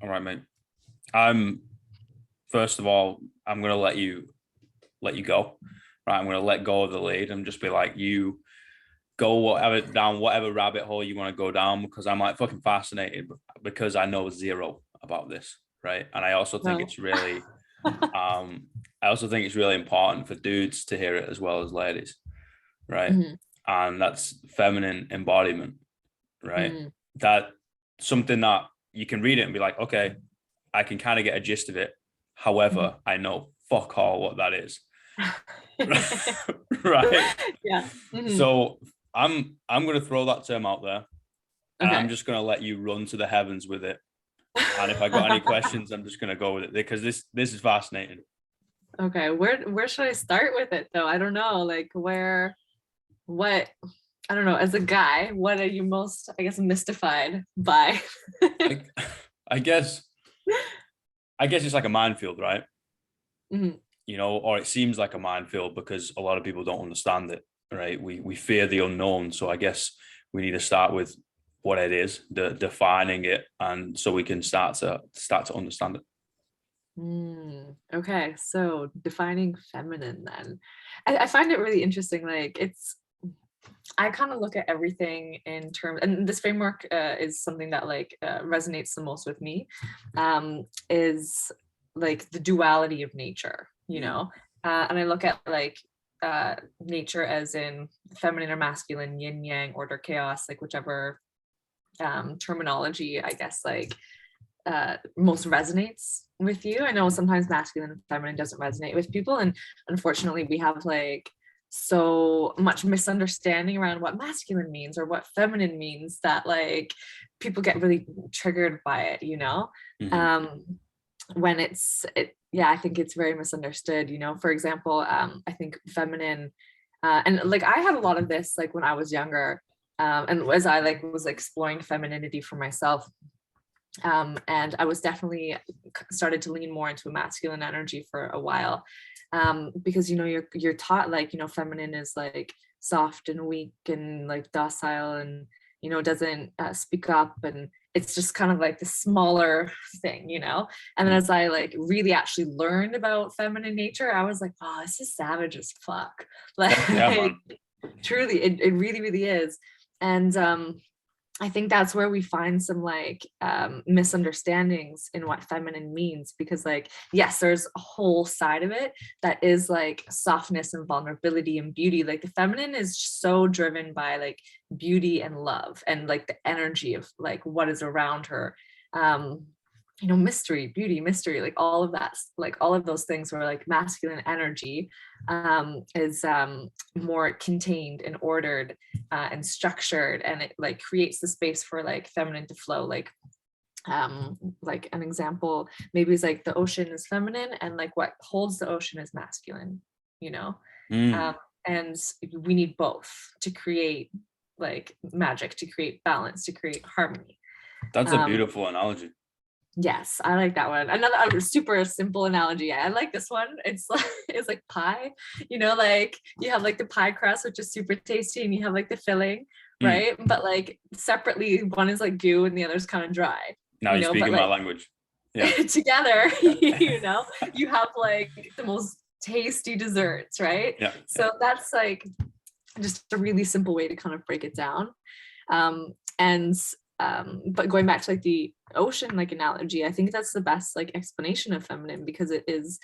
All right, mate. I'm First of all, I'm gonna let you go. Right, I'm gonna let go of the lead and just be like, you go whatever rabbit hole you want to go down, because I'm like fucking fascinated because I know zero about this, right? And No. I also think it's really important for dudes to hear it as well as ladies, right? Mhm. And that's feminine embodiment, right? Mm. That something that you can read it and be like, okay, I can kind of get a gist of it. Mhm. However, I know fuck all what that is. Right. Yeah. Mhm. So I'm gonna throw that term out there, and I'm Okay. just gonna let you run to the heavens with it. And if I got any questions, I'm just gonna go with it because this is fascinating. Okay, where should I start with it though? I don't know. Like what I don't know, as a guy, what are you most, I guess, mystified by? I, I guess it's like a minefield, right? Mhm. Or it seems like a minefield because a lot of people don't understand it, right? We fear the unknown, so I guess we need to start with what it is, defining it, and so we can start to understand it. Okay, so defining feminine then. I find it really interesting. Like I kind of look at everything in terms, and this framework is something that resonates the most with me, is like the duality of nature, Mm. and I look at nature as in feminine or masculine, yin yang, order, chaos, like whichever terminology, I guess, most resonates with you. I know sometimes masculine and feminine doesn't resonate with people, and unfortunately we have so much misunderstanding around what masculine means or what feminine means that people get really triggered by it. Mm-hmm. um when yeah, I think it's very misunderstood. For example, I think feminine, and I had a lot of this when I was younger, and as I was exploring femininity for myself, and I was definitely started to lean more into a masculine energy for a while, because you're taught feminine is soft and weak and docile, and doesn't speak up, and it's just kind of like the smaller thing. And then Mm. as I really actually learned about feminine nature, I was like, oh, this is savage as fuck. Fuck yeah, Like man. truly, it really really is. And I think that's where we find some misunderstandings in what feminine means, because yes, there's a whole side of it that is softness and vulnerability and beauty. Like the feminine is so driven by beauty and love and the energy of what is around her. um Mystery, beauty, mystery, all of that, all of those things where masculine energy is more contained and ordered and structured, and it creates the space for feminine to flow. Like an example maybe is the ocean is feminine, and what holds the ocean is masculine, you know um, Mm. and we need both to create magic, to create balance, to create harmony. That's a um, beautiful analogy. Yes, I like that one. Another super simple analogy. I like this one. It's it's like pie. You have the pie crust, which is super tasty, and you have the filling, Mm. right? But separately, one is goo and the other's kind of dry. Now you're But speaking my language. Yeah. together, you have the most tasty desserts, right? Yeah. Yeah. So that's just a really simple way to kind of break it down. And but going back to the ocean analogy, I think that's the best explanation of feminine, because it is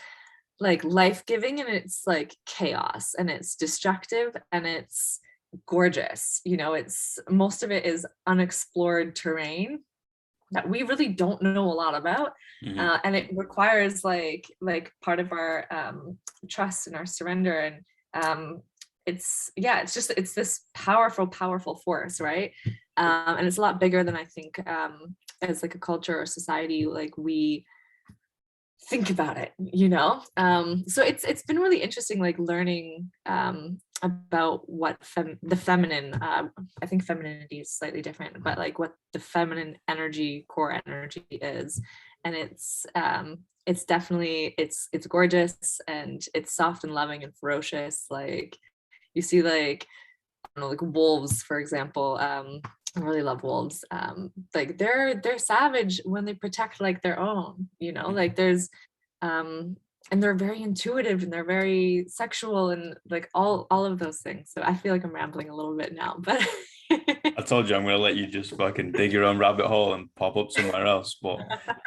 life-giving, and it's chaos, and it's destructive, and it's gorgeous. It's most of it is unexplored terrain that we really don't know a lot about, Mm-hmm. and it requires part of our trust and our surrender. And it's this powerful force, right? And it's a lot bigger than I think, as a culture or society, we think about it. So it's been really interesting learning about what the feminine, I think femininity is slightly different, but what the feminine energy, core energy is. And it's definitely, it's gorgeous, and it's soft and loving and ferocious. You see I don't know, wolves, for example, I really love wolves. Like they're savage when they protect like their own, you know, like there's and they're very intuitive and they're very sexual and like all of those things. So I feel like I'm rambling a little bit now, but I told you I'm gonna let you just fucking dig your own rabbit hole and pop up somewhere else. But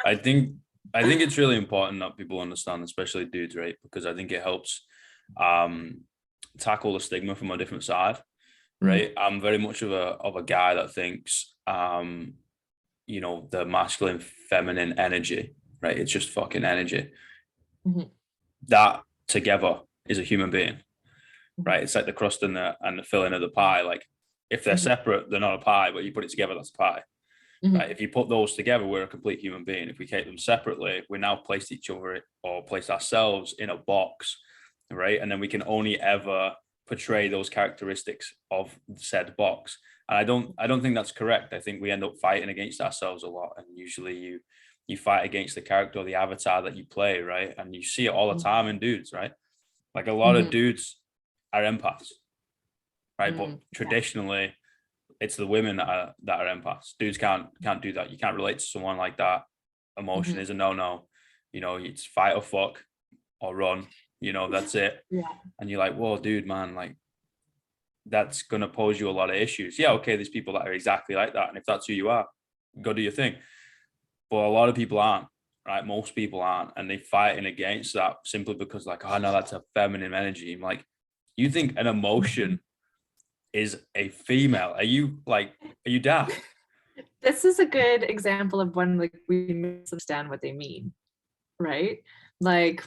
I think it's really important that people understand, especially dudes, right? Because I think it helps tackle the stigma from a different side, right? I'm very much of a guy that thinks you know, the masculine feminine energy, right? It's just fucking energy. Mhm. That together is a human being, Mhm. right? It's like the crust and the filling of the pie. Like if they're Mhm. separate, they're not a pie, but you put it together, that's a pie. Mhm. Right? If you put those together, we're a complete human being. If we keep them separately, we now place each other or place ourselves in a box, right? And then we can only ever portray those characteristics of said box. And I don't think that's correct. I think we end up fighting against ourselves a lot. And usually you fight against the character or the avatar that you play, right? And you see it all the time in dudes, right? Like a lot of Mhm. dudes are empaths, right? But Mhm. Yeah. traditionally, it's the women that are empaths. Dudes can't do that. You can't relate to someone like that. Emotion Mhm. is a no. You know, it's fight or fuck or run. You know, that's it. Yeah. And you're like, whoa, dude, man, like that's gonna pose you a lot of issues. Yeah, okay, there's people that are exactly like that, and if that's who you are, go do your thing. But a lot of people aren't, right? Most people aren't, and they fighting against that simply because, like, oh no, that's a feminine energy. I'm like, you think an emotion is a female? Are you daft? This is a good example of when like we misunderstand what they mean, right? Like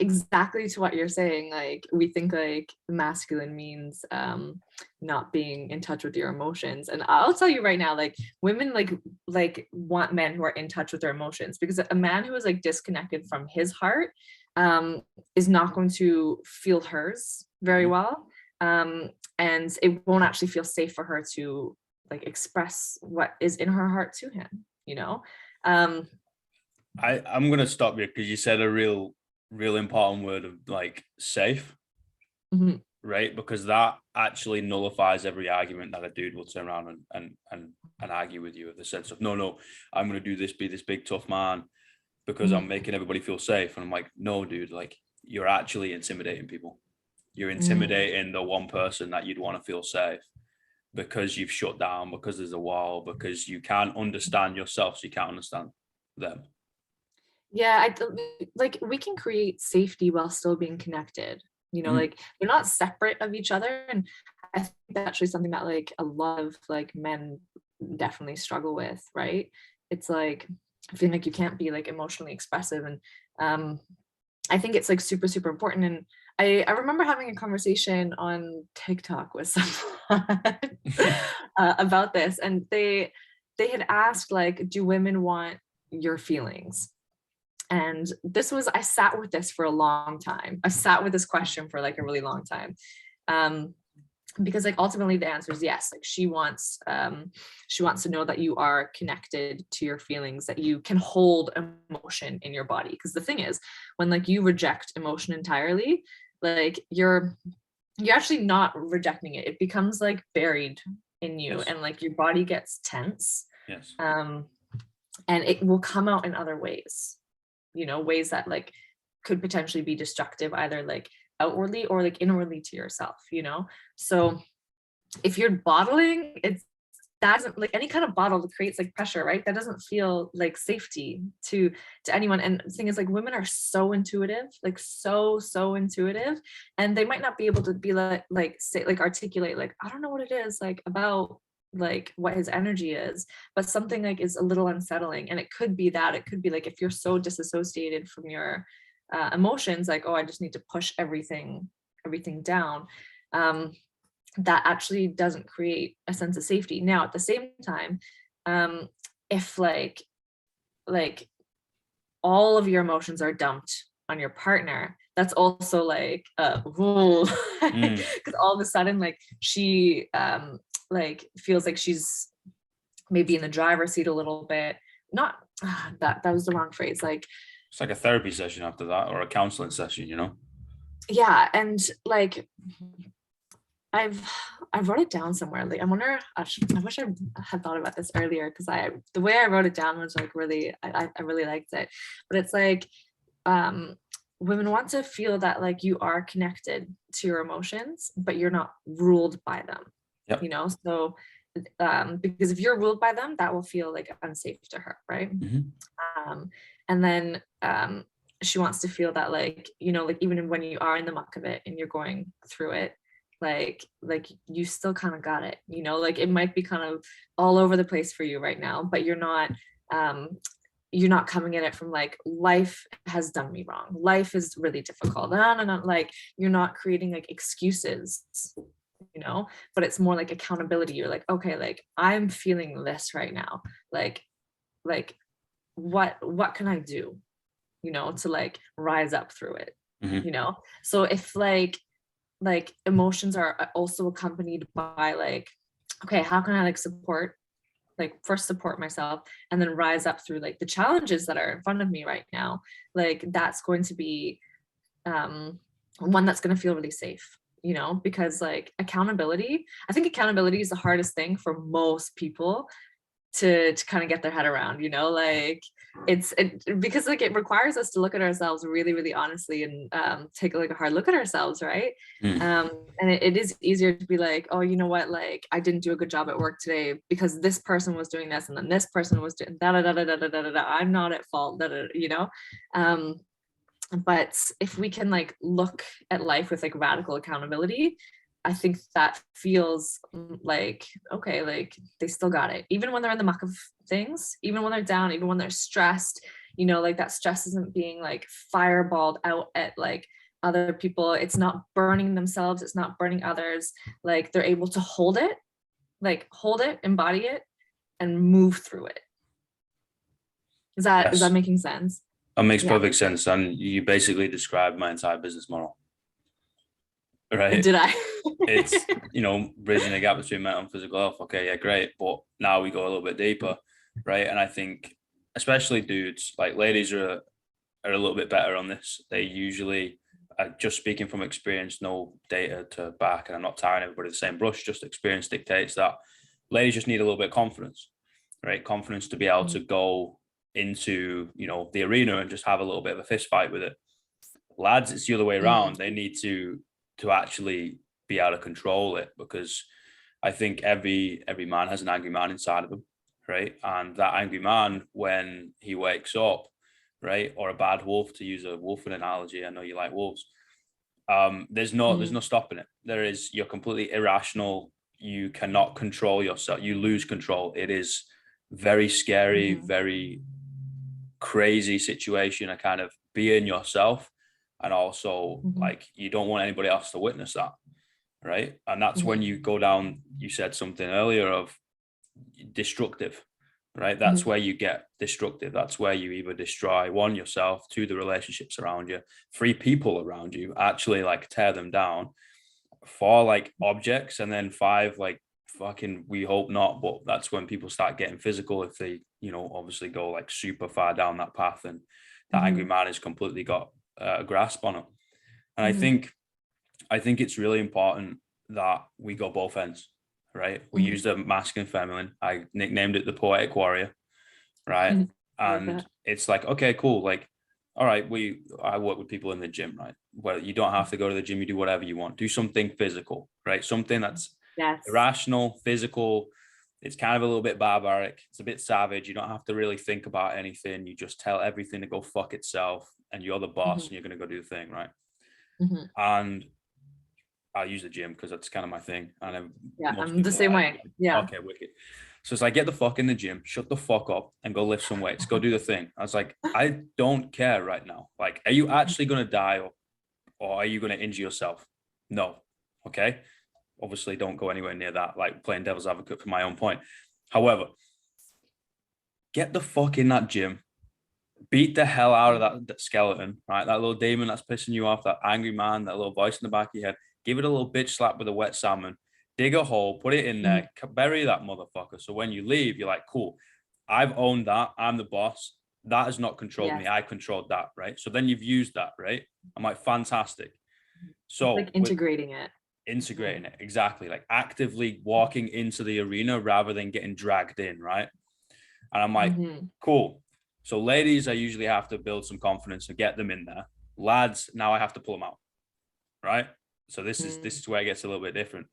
exactly to what you're saying, like we think like masculine means not being in touch with your emotions, and I'll tell you right now, like women like want men who are in touch with their emotions, because a man who is like disconnected from his heart um is not going to feel hers very Mhm. well, and it won't actually feel safe for her to like express what is in her heart to him, you know. um I'm gonna stop you because you said a real important word of like safe, mhm, right? Because that actually nullifies every argument that a dude will turn around and argue with you in the sense of no, I'm gonna do this, be this big tough man because I'm mhm, making everybody feel safe. And I'm like, no, dude, like you're actually intimidating people. You're mhm. intimidating the one person that you'd want to feel safe because you've shut down, because there's a wall, because you can't understand yourself, so you can't understand them. Yeah, like we can create safety while still being connected. You know, Mhm. like they're not separate of each other. And I think that's actually something that like a lot of like men definitely struggle with, right? It's like feeling like you can't be like emotionally expressive. And um I think it's like super, super important. And I remember having a conversation on TikTok with someone about this, and they had asked like, do women want your feelings? And this was, I sat with this for a long time. I sat with this question for like a really long time. Um, because like ultimately the answer is yes. Like she wants to know that you are connected to your feelings, that you can hold emotion in your body. Because the thing is, when like you reject emotion entirely, like you're actually not rejecting it. It becomes like buried in you, Yes. and like your body gets tense. Yes. Um, and it will come out in other ways, you know, ways that like could potentially be destructive, either like outwardly or like inwardly to yourself, you know. So if you're bottling, it's that doesn't, like any kind of bottle that creates like pressure, right? That doesn't feel like safety to anyone. And the thing is, like women are so intuitive, like so intuitive, and they might not be able to be like say like articulate like, I don't know what it is like about like what his energy is, but something like is a little unsettling. And it could be that, it could be like if you're so disassociated from your emotions, like, oh, I just need to push everything down. um that actually doesn't create a sense of safety. Now, at the same time, um, if like all of your emotions are dumped on your partner, that's also like because Mm. all of a sudden, like she like feels like she's maybe in the driver's seat a little bit. Not that was the wrong phrase. Like It's like a therapy session after that, or a counseling session, you know? yeah, and like I wrote it down somewhere. Like I wonder. I wish I had thought about this earlier, because the way I wrote it down was like really, I really liked it. But it's like, um, women want to feel that like you are connected to your emotions, but you're not ruled by them. Yep. You know, so because if you're ruled by them, that will feel like unsafe to her, right? And then she wants to feel that like, you know, like even when you are in the muck of it and you're going through it, like you still kind of got it, you know, like it might be kind of all over the place for you right now, but um you're not coming at it from like, life has done me wrong, life is really difficult, no, like you're not creating like excuses, you know, but it's more like accountability. You're like, okay, like I'm feeling this right now, like like what can I do, you know, to like rise up through it, you know? So if like emotions are also accompanied by like, okay, how can I like first support myself and then rise up through like the challenges that are in front of me right now, like that's going to be one that's going to feel really safe, you know, because like accountability, I think accountability is the hardest thing for most people to kind of get their head around, you know, like because like it requires us to look at ourselves really, really honestly and take like a hard look at ourselves, right? And it is easier to be like, oh, you know what, like I didn't do a good job at work today because this person was doing this and then this person was doing da da da da da da da da, I'm not at fault, da, da, you know. But if we can like look at life with like radical accountability, I think that feels like, okay, like they still got it. Even when they're in the muck of things, even when they're down, even when they're stressed, you know, like that stress isn't being like fireballed out at like other people. It's not burning themselves. It's not burning others. Like they're able to hold it, embody it, and move through it. Is that making sense? That makes perfect sense. And you basically described my entire business model. Right. Did I? It's, you know, bridging the gap between mental and physical health. Okay, yeah, great. But now we go a little bit deeper, right? And I think especially dudes, like ladies are a little bit better on this. They usually, just speaking from experience, no data to back, and I'm not tying everybody the same brush, just experience dictates that ladies just need a little bit of confidence, right? Confidence to be able to go into, you know, the arena and just have a little bit of a fist fight with it. Lads, it's the other way around. They need to actually be able to control it, because I think every man has an angry man inside of them, right? And that angry man, when he wakes up, right, or a bad wolf, to use a wolfing analogy, I know you like wolves, there's no stopping it. You're completely irrational. You cannot control yourself. You lose control. It is very scary, very crazy situation to kind of be in yourself. And also like, you don't want anybody else to witness that, right? And that's when you go down, you said something earlier of destructive, right? That's where you get destructive. That's where you either destroy, one, yourself, two, the relationships around you, three, people around you, actually like tear them down, four, like objects, and then five, like fucking, we hope not, but that's when people start getting physical, if they, you know, obviously go like super far down that path, and that angry man has completely got a grasp on it. And I think it's really important that we go both ends, right? We use the masculine, feminine. I nicknamed it the poetic warrior, right? And it's like, okay, cool. Like, all right, I work with people in the gym, right? Well, you don't have to go to the gym. You do whatever you want. Do something physical, right? Something that's irrational, physical. It's kind of a little bit barbaric. It's a bit savage. You don't have to really think about anything. You just tell everything to go fuck itself, and you're the boss, and you're going to go do the thing, right? And I use the gym because that's kind of my thing. And I'm the same way. Yeah. Okay, wicked. So it's like, get the fuck in the gym, shut the fuck up, and go lift some weights. Go do the thing. I was like, I don't care right now. Like, are you actually going to die, or are you going to injure yourself? No. Okay. Obviously, don't go anywhere near that, like playing devil's advocate for my own point. However, get the fuck in that gym, beat the hell out of that skeleton, right? That little demon that's pissing you off, that angry man, that little voice in the back of your head. Give it a little bitch slap with a wet salmon. Dig a hole, put it in there, bury that motherfucker. So when you leave, you're like, cool, I've owned that. I'm the boss. That has not controlled me. I controlled that, right? So then you've used that, right? I'm like, fantastic. So it's like integrating it. integrating it. Exactly. Like actively walking into the arena rather than getting dragged in, right? And I'm like, cool. So ladies, I usually have to build some confidence and get them in there. Lads, now I have to pull them out, right? So this is where it gets a little bit different.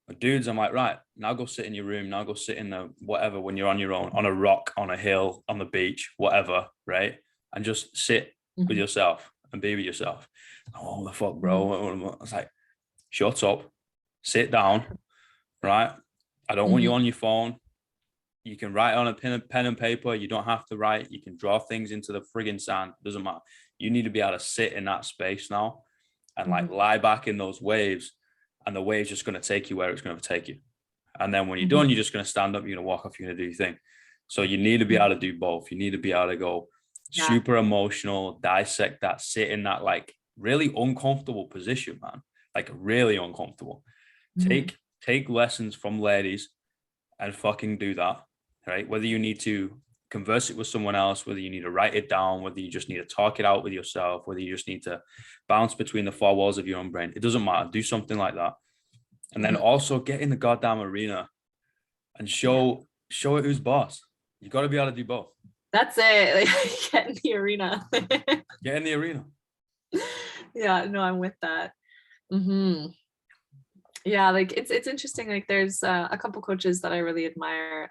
But dudes, I'm like, right, now go sit in your room. Now go sit in the whatever when you're on your own, on a rock, on a hill, on the beach, whatever, right? And just sit with yourself and be with yourself. Oh, the fuck, bro. I was like, shut up, sit down, right? I don't want you on your phone. You can write on a pen and paper. You don't have to write. You can draw things into the friggin' sand. Doesn't matter. You need to be able to sit in that space now and like lie back in those waves. And the wave's just going to take you where it's going to take you. And then when you're done, you're just going to stand up, you're going to walk off, you're going to do your thing. So you need to be able to do both. You need to be able to go super emotional, dissect that, sit in that like really uncomfortable position, man. Like really uncomfortable. Take lessons from ladies and fucking do that, right? Whether you need to converse it with someone else, whether you need to write it down, whether you just need to talk it out with yourself, whether you just need to bounce between the four walls of your own brain. It doesn't matter. Do something like that. And then also get in the goddamn arena and show it who's boss. You got to be able to do both. That's it. Like, get in the arena. Get in the arena. Yeah, no, I'm with that. Yeah, like it's interesting. Like there's a couple coaches that I really admire,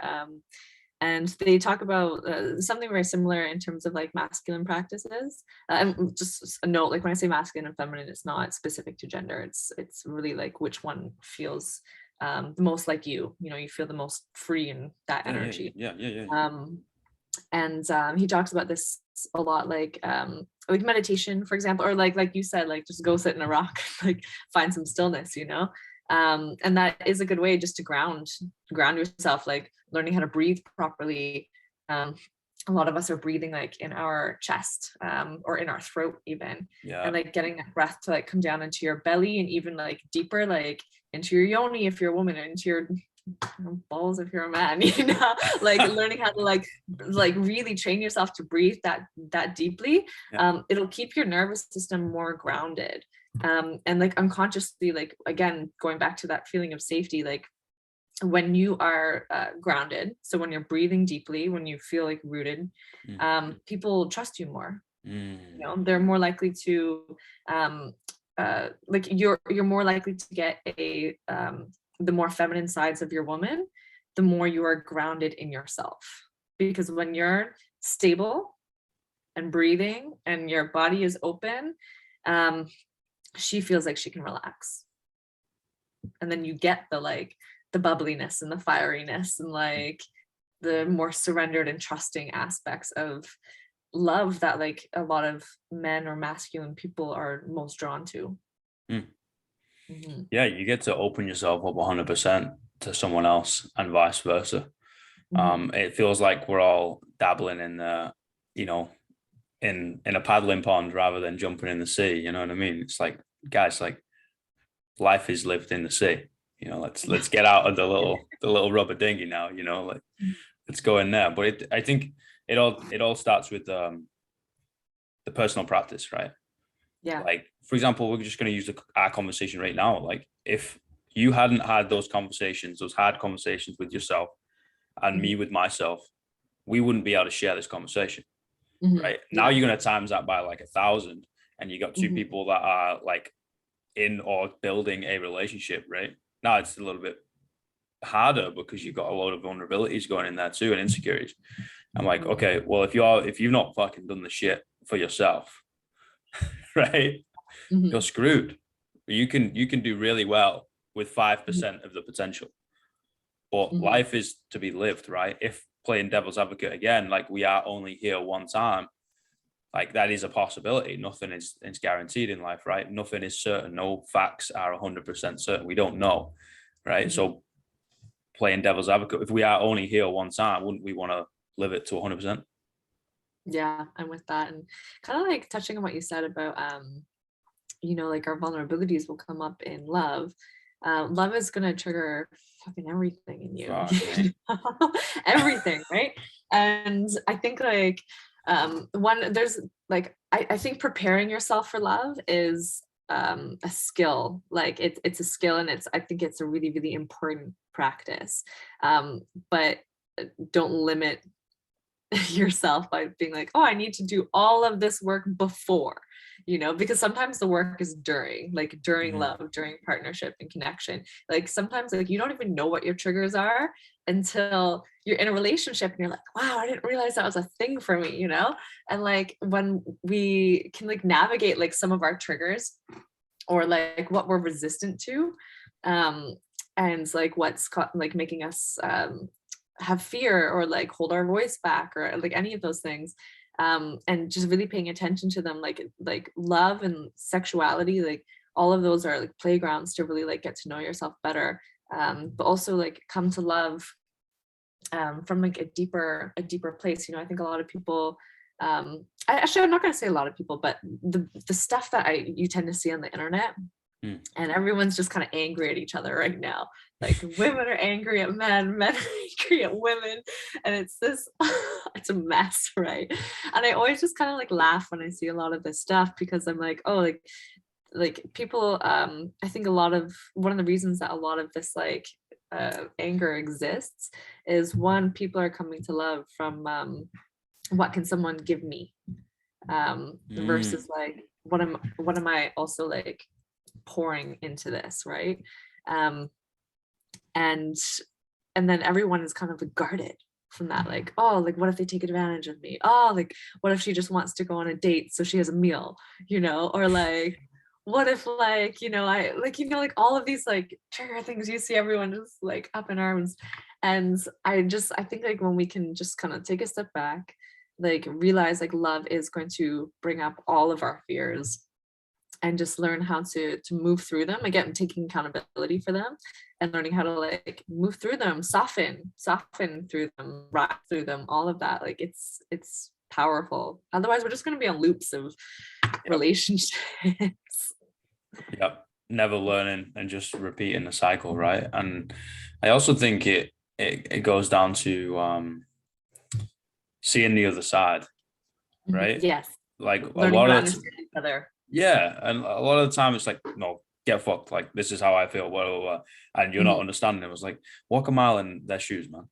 and they talk about something very similar in terms of like masculine practices. And just a note, like when I say masculine and feminine, it's not specific to gender. It's really like which one feels the most like you. You know, you feel the most free in that energy. Yeah. And he talks about this a lot, like meditation, for example, or like you said, like just go sit in a rock, like find some stillness, you know. And that is a good way just to ground yourself, like learning how to breathe properly. A lot of us are breathing like in our chest or in our throat even, and like getting that breath to like come down into your belly and even like deeper, like into your yoni if you're a woman, and into your balls if you're a man, you know, like learning how to like really train yourself to breathe that deeply. It'll keep your nervous system more grounded. And like unconsciously, like again, going back to that feeling of safety, like when you are grounded, so when you're breathing deeply, when you feel like rooted, people trust you more. You know, they're more likely to like you're more likely to get the more feminine sides of your woman, the more you are grounded in yourself. Because when you're stable and breathing and your body is open, she feels like she can relax. And then you get the bubbliness and the fieriness and like the more surrendered and trusting aspects of love that like a lot of men or masculine people are most drawn to. Yeah, you get to open yourself up 100% to someone else and vice versa. It feels like we're all dabbling in the, you know, in a paddling pond rather than jumping in the sea. You know what I mean? It's like, guys, like life is lived in the sea. You know, let's get out of the little rubber dinghy now. You know, like let's go in there. But I think it all starts with the personal practice, right? Yeah. Like, for example, we're just going to use our conversation right now. Like, if you hadn't had those conversations, those hard conversations with yourself and me with myself, we wouldn't be able to share this conversation, right? Now you're going to times that by like 1,000, and you got two people that are like in or building a relationship, right? Now it's a little bit harder because you've got a lot of vulnerabilities going in there too and insecurities. I'm like, okay, well, if you've not fucking done the shit for yourself, right, you're screwed. You can do really well with 5% of the potential, but life is to be lived, right? If playing devil's advocate again, like we are only here one time, like that is a possibility. Nothing is guaranteed in life, right? Nothing is certain. No facts are 100% certain. We don't know, right? So playing devil's advocate, if we are only here one time, wouldn't we want to live it to 100%? Yeah, I'm with that. And kind of like touching on what you said about you know, like our vulnerabilities will come up in love. Love is going to trigger fucking everything in you. Everything, right? And I think like there's like I think preparing yourself for love is a skill. Like it's a skill, and I think it's a really, really important practice. But don't limit yourself by being like, oh, I need to do all of this work before, because sometimes the work is during love, during partnership and connection. Like sometimes like you don't even know what your triggers are until you're in a relationship and you're like, wow, I didn't realize that was a thing for me, and like when we can like navigate like some of our triggers or like what we're resistant to, and like what's like making us have fear or like hold our voice back or like any of those things, and just really paying attention to them, like love and sexuality, like all of those are like playgrounds to really like get to know yourself better, but also like come to love from like a deeper place. I think a lot of people, I'm not going to say a lot of people, but the stuff that you tend to see on the internet, and everyone's just kind of angry at each other right now. Like women are angry at men, men are angry at women, and it's this it's a mess, right? And I always just kind of like laugh when I see a lot of this stuff, because I'm like, oh, like people, I think one of the reasons that a lot of this like anger exists is, one, people are coming to love from what can someone give me, versus like what am I also like pouring into this, right? And then everyone is kind of like guarded from that, like, oh, like what if they take advantage of me? Oh, like what if she just wants to go on a date so she has a meal, or like what if like I like like all of these like trigger things, you see everyone just like up in arms. And I think like when we can just kind of take a step back, like realize like love is going to bring up all of our fears, and just learn how to move through them, again taking accountability for them, and learning how to like move through them, soften through them, rise through them, all of that. Like it's powerful. Otherwise we're just going to be on loops of relationships. Yep. Never learning and just repeating the cycle, right? And I also think it goes down to seeing the other side, right? Yes. Like Learning how to understand each other. Yeah, and a lot of the time it's like, no, get fucked. Like this is how I feel, blah, blah, blah. And you're not understanding. It was like, walk a mile in their shoes, man.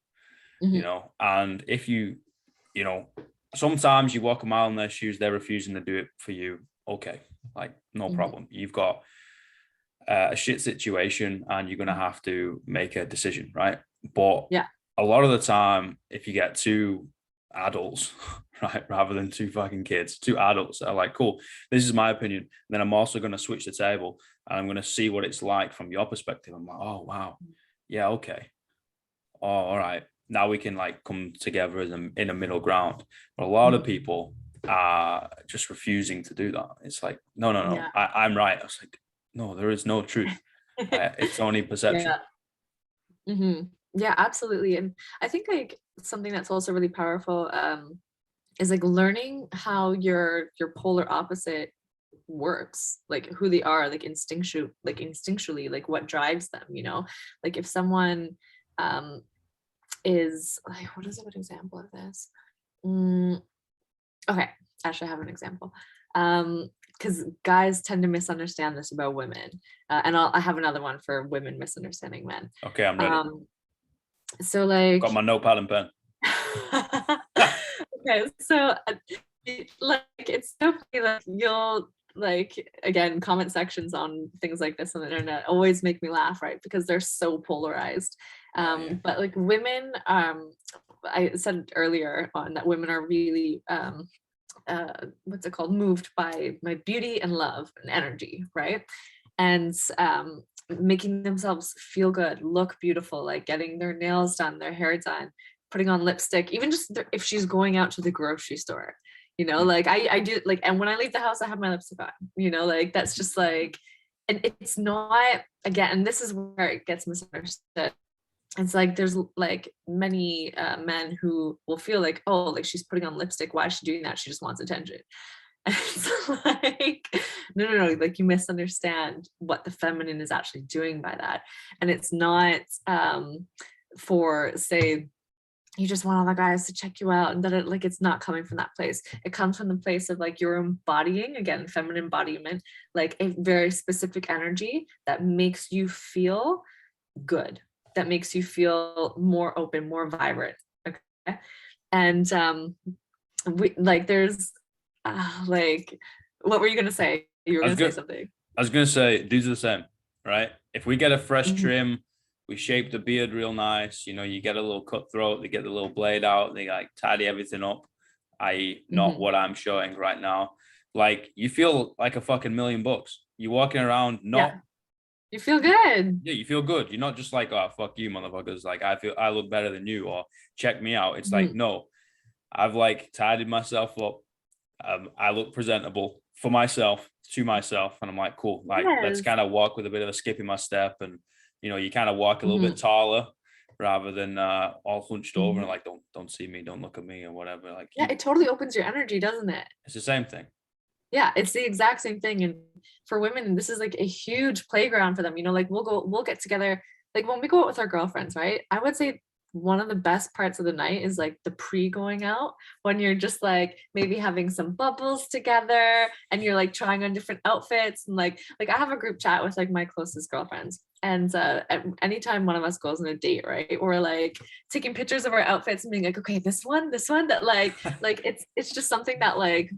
And if you sometimes you walk a mile in their shoes, they're refusing to do it for you. Okay, like no problem. You've got a shit situation and you're gonna have to make a decision, right? But a lot of the time, if you get two adults, right, rather than two fucking kids, two adults are like, cool, this is my opinion. And then I'm also going to switch the table and I'm going to see what it's like from your perspective. I'm like, oh wow, yeah, okay, oh, all right, now we can like come together in a middle ground. But a lot of people are just refusing to do that. It's like, no, I'm right. I was like, no, there is no truth. It's only perception. Yeah, absolutely. And I think like something that's also really powerful is like learning how your polar opposite works, like who they are, like instinctually, like what drives them, like if someone is like, what is a good example of this? Okay, actually I have an example, because guys tend to misunderstand this about women, and I have another one for women misunderstanding men. Okay, I'm ready. So like, got my notepad and pen. Okay, so like it's so funny that you'll like, again, comment sections on things like this on the internet always make me laugh, right? Because they're so polarized. But like women, I said earlier on that women are really what's it called, moved by my beauty and love and energy, right? And making themselves feel good, look beautiful, like getting their nails done, their hair done, putting on lipstick, even just if she's going out to the grocery store, like I do, like, and when I leave the house I have my lipstick on, like that's just like, and it's not, again, and this is where it gets misunderstood. It's like there's like many men who will feel like, oh, like she's putting on lipstick, why is she doing that, she just wants attention. And it's like, no, like you misunderstand what the feminine is actually doing by that. And it's not for, say, you just want all the guys to check you out, and that like it's not coming from that place. It comes from the place of like you're embodying, again, feminine embodiment, like a very specific energy that makes you feel good, that makes you feel more open, more vibrant. Okay. And we like there's like, what were you gonna say? You were I was gonna say good. something. I was gonna say dudes are the same, right? If we get a fresh Mhm. trim, we shape the beard real nice. You know, you get a little cutthroat, they get the little blade out, they like tidy everything up, i.e., not Mhm. what I'm showing right now. Like you feel like a fucking $1,000,000. You're walking around not. Yeah, you feel good. Yeah, you feel good. You're not just like, oh fuck you, motherfuckers. Like I look better than you, or check me out. It's like, Mhm. no, I've like tidied myself up. I look presentable for myself, to myself, and I'm like, cool. Like, let's Yes. kind of walk with a bit of a skip in my step, and you kind of walk a little bit Mhm. taller rather than all hunched over and Mhm. like, don't see me, don't look at me, or whatever. Like, Yeah, it totally opens your energy, doesn't it? it's the same thing. Yeah, it's the exact same thing. And for women, this is like a huge playground for them. Like we'll get together, like when we go out with our girlfriends, right? I would say one of the best parts of the night is like the pre going out, when you're just like maybe having some bubbles together and you're like trying on different outfits. And like I have a group chat with like my closest girlfriends. And anytime one of us goes on a date, right, we're like taking pictures of our outfits and being like, okay, this one, that like it's just something that like,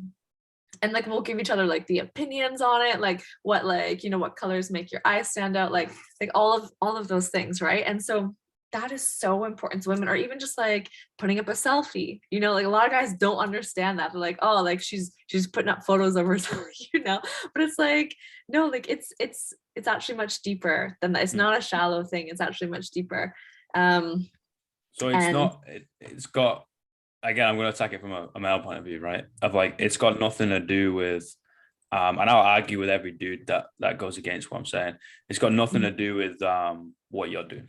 and like we'll give each other like the opinions on it, like what, like what colors make your eyes stand out, like all of those things, right? And so that is so important to women. Or even just like putting up a selfie, like a lot of guys don't understand that. They're like, oh, like she's putting up photos of herself, but it's like, no, like it's actually much deeper than that. It's Hmm. not a shallow thing, it's actually much deeper. um So it's and not. It's got, again. I'm going to attack it from a male point of view, right? Of like, it's got nothing to do with. And I'll argue with every dude that goes against what I'm saying. It's got nothing to do with what you're doing.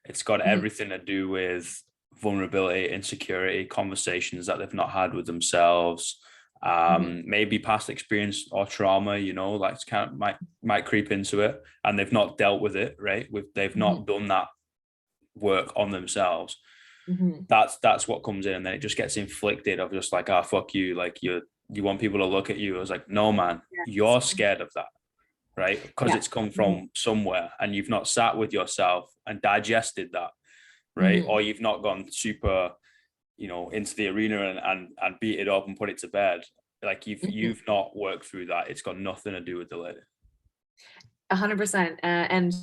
It's got Mhm, everything to do with vulnerability, insecurity, conversations that they've not had with themselves, mhm, maybe past experience or trauma. Like it's kind of might creep into it, and they've not dealt with it, right? They've mhm, not done that work on themselves. mhm. That's what comes in, and then it just gets inflicted of just like, ah, fuck you, like you want people to look at you. I was like, no, man, Yes. you're scared of that, right? Because Yeah. it's come Mhm, from somewhere and you've not sat with yourself and digested that, right? mhm, Or you've not gone super, into the arena and beat it up and put it to bed. Like mhm. you've not worked through that. It's got nothing to do with the lady. 100%. And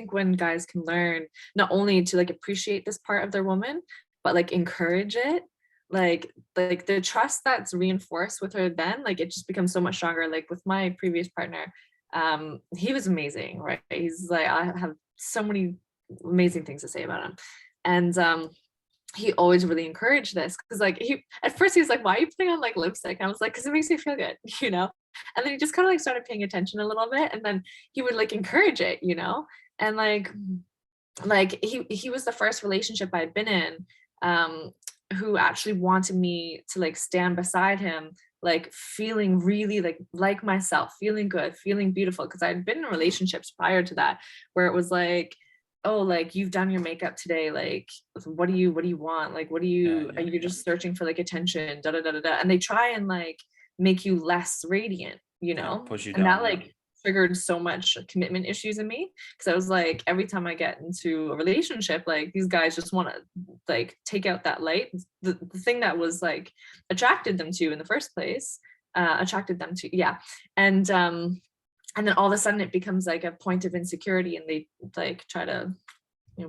when guys can learn not only to like appreciate this part of their woman, but like encourage it, like the trust that's reinforced with her, then like it just becomes so much stronger. Like with my previous partner, he was amazing, right? He's like, I have so many amazing things to say about him. And he always really encouraged this, because like he at first he was like, why are you putting on like lipstick? And I was like, because it makes me feel good, and then he just kind of like started paying attention a little bit, and then he would like encourage it, and like he was the first relationship I'd been in, who actually wanted me to like stand beside him, like feeling really like myself, feeling good, feeling beautiful, because I'd been in relationships prior to that where it was like, oh, like you've done your makeup today, like what do you want, like what do Yeah, you are yeah, you yeah. just searching for like attention, da da da da da, and they try and like make you less radiant, Yeah, push you and that down. Yeah. like triggered so much commitment issues in me, because I was like, every time I get into a relationship, like these guys just want to like take out that light, the thing that was like attracted them to in the first place, attracted them to, yeah. And then all of a sudden it becomes like a point of insecurity, and they like try to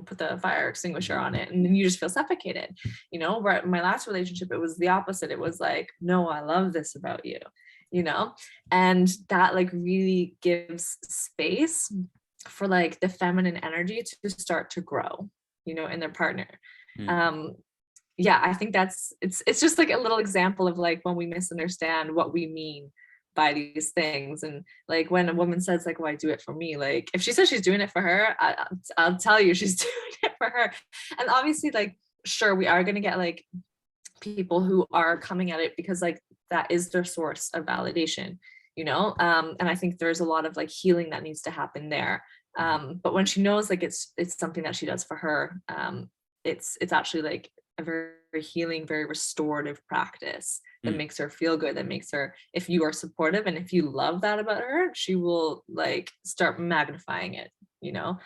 put the fire extinguisher on it, and then you just feel suffocated. Where my last relationship, it was the opposite. It was like, no, I love this about you, you know and that like really gives space for like the feminine energy to start to grow, in their partner. Hmm. um yeah, I think it's just like a little example of like when we misunderstand what we mean by these things. And like when a woman says like, "Why do it for me?" Like if she says she's doing it for her, I'll tell you she's doing it for her. And obviously, like, sure, we are going to get like people who are coming at it because like that is their source of validation, and I think there's a lot of like healing that needs to happen there. But when she knows like it's something that she does for her, it's actually like a very healing, very restorative practice that makes her feel good, that makes her, if you are supportive and if you love that about her, she will like start magnifying it, you know.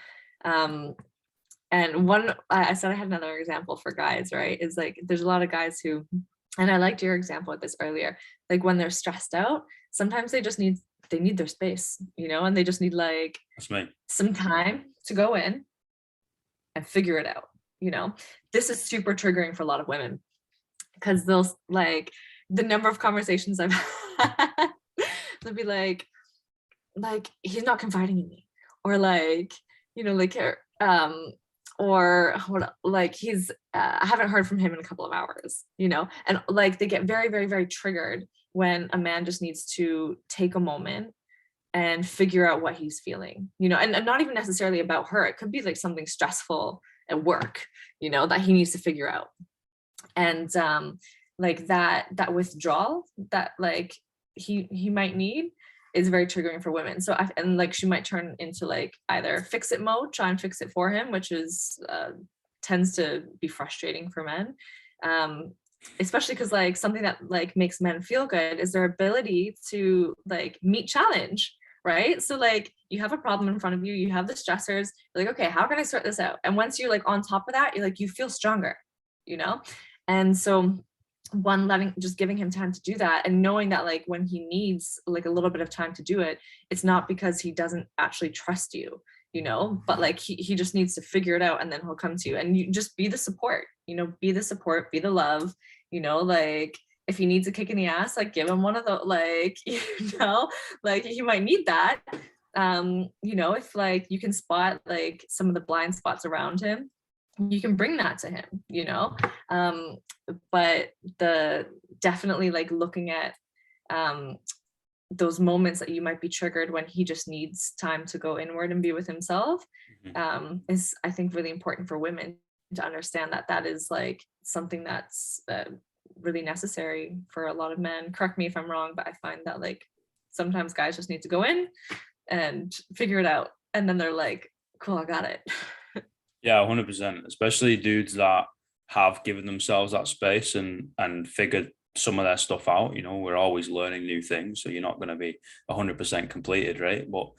And one, I said I had another example for guys, right? Is like there's a lot of guys who, and I liked your example with this earlier, like when they're stressed out, sometimes they need their space, you know, and they just need like some time to go in and figure it out, you know. This is super triggering for a lot of women because they'll like, the number of conversations I've had, they'll be like he's not confiding in me, or like, you know, like or what, like he's I haven't heard from him in a couple of hours, you know. And like they get very, very, very triggered when a man just needs to take a moment and figure out what he's feeling, you know. And not even necessarily about her, it could be like something stressful at work, you know, that he needs to figure out. And like that withdrawal that like he might need is very triggering for women. So and like she might turn into like either fix it mode, try and fix it for him, which is tends to be frustrating for men, especially because like something that like makes men feel good is their ability to like meet challenge, right? So like you have a problem in front of you, you have the stressors, you're like, okay, how can I sort this out? And once you're like on top of that, you're like, you feel stronger, you know. And so just giving him time to do that, and knowing that like when he needs like a little bit of time to do it, it's not because he doesn't actually trust you, you know, but like he just needs to figure it out, and then he'll come to you, and you just be the support, you know, be the support, be the love, you know. Like if he needs a kick in the ass, like give him one of the, like, you know, like he might need that. You know, if like you can spot like some of the blind spots around him, you can bring that to him, you know. But definitely like looking at those moments that you might be triggered when he just needs time to go inward and be with himself, is I think really important for women to understand that that is like something that's really necessary for a lot of men. Correct me if I'm wrong, but I find that like sometimes guys just need to go in and figure it out, and then they're like, cool, I got it. Yeah, 100%. Especially dudes that have given themselves that space and figured some of their stuff out. You know, we're always learning new things, so you're not going to be 100% completed, right? But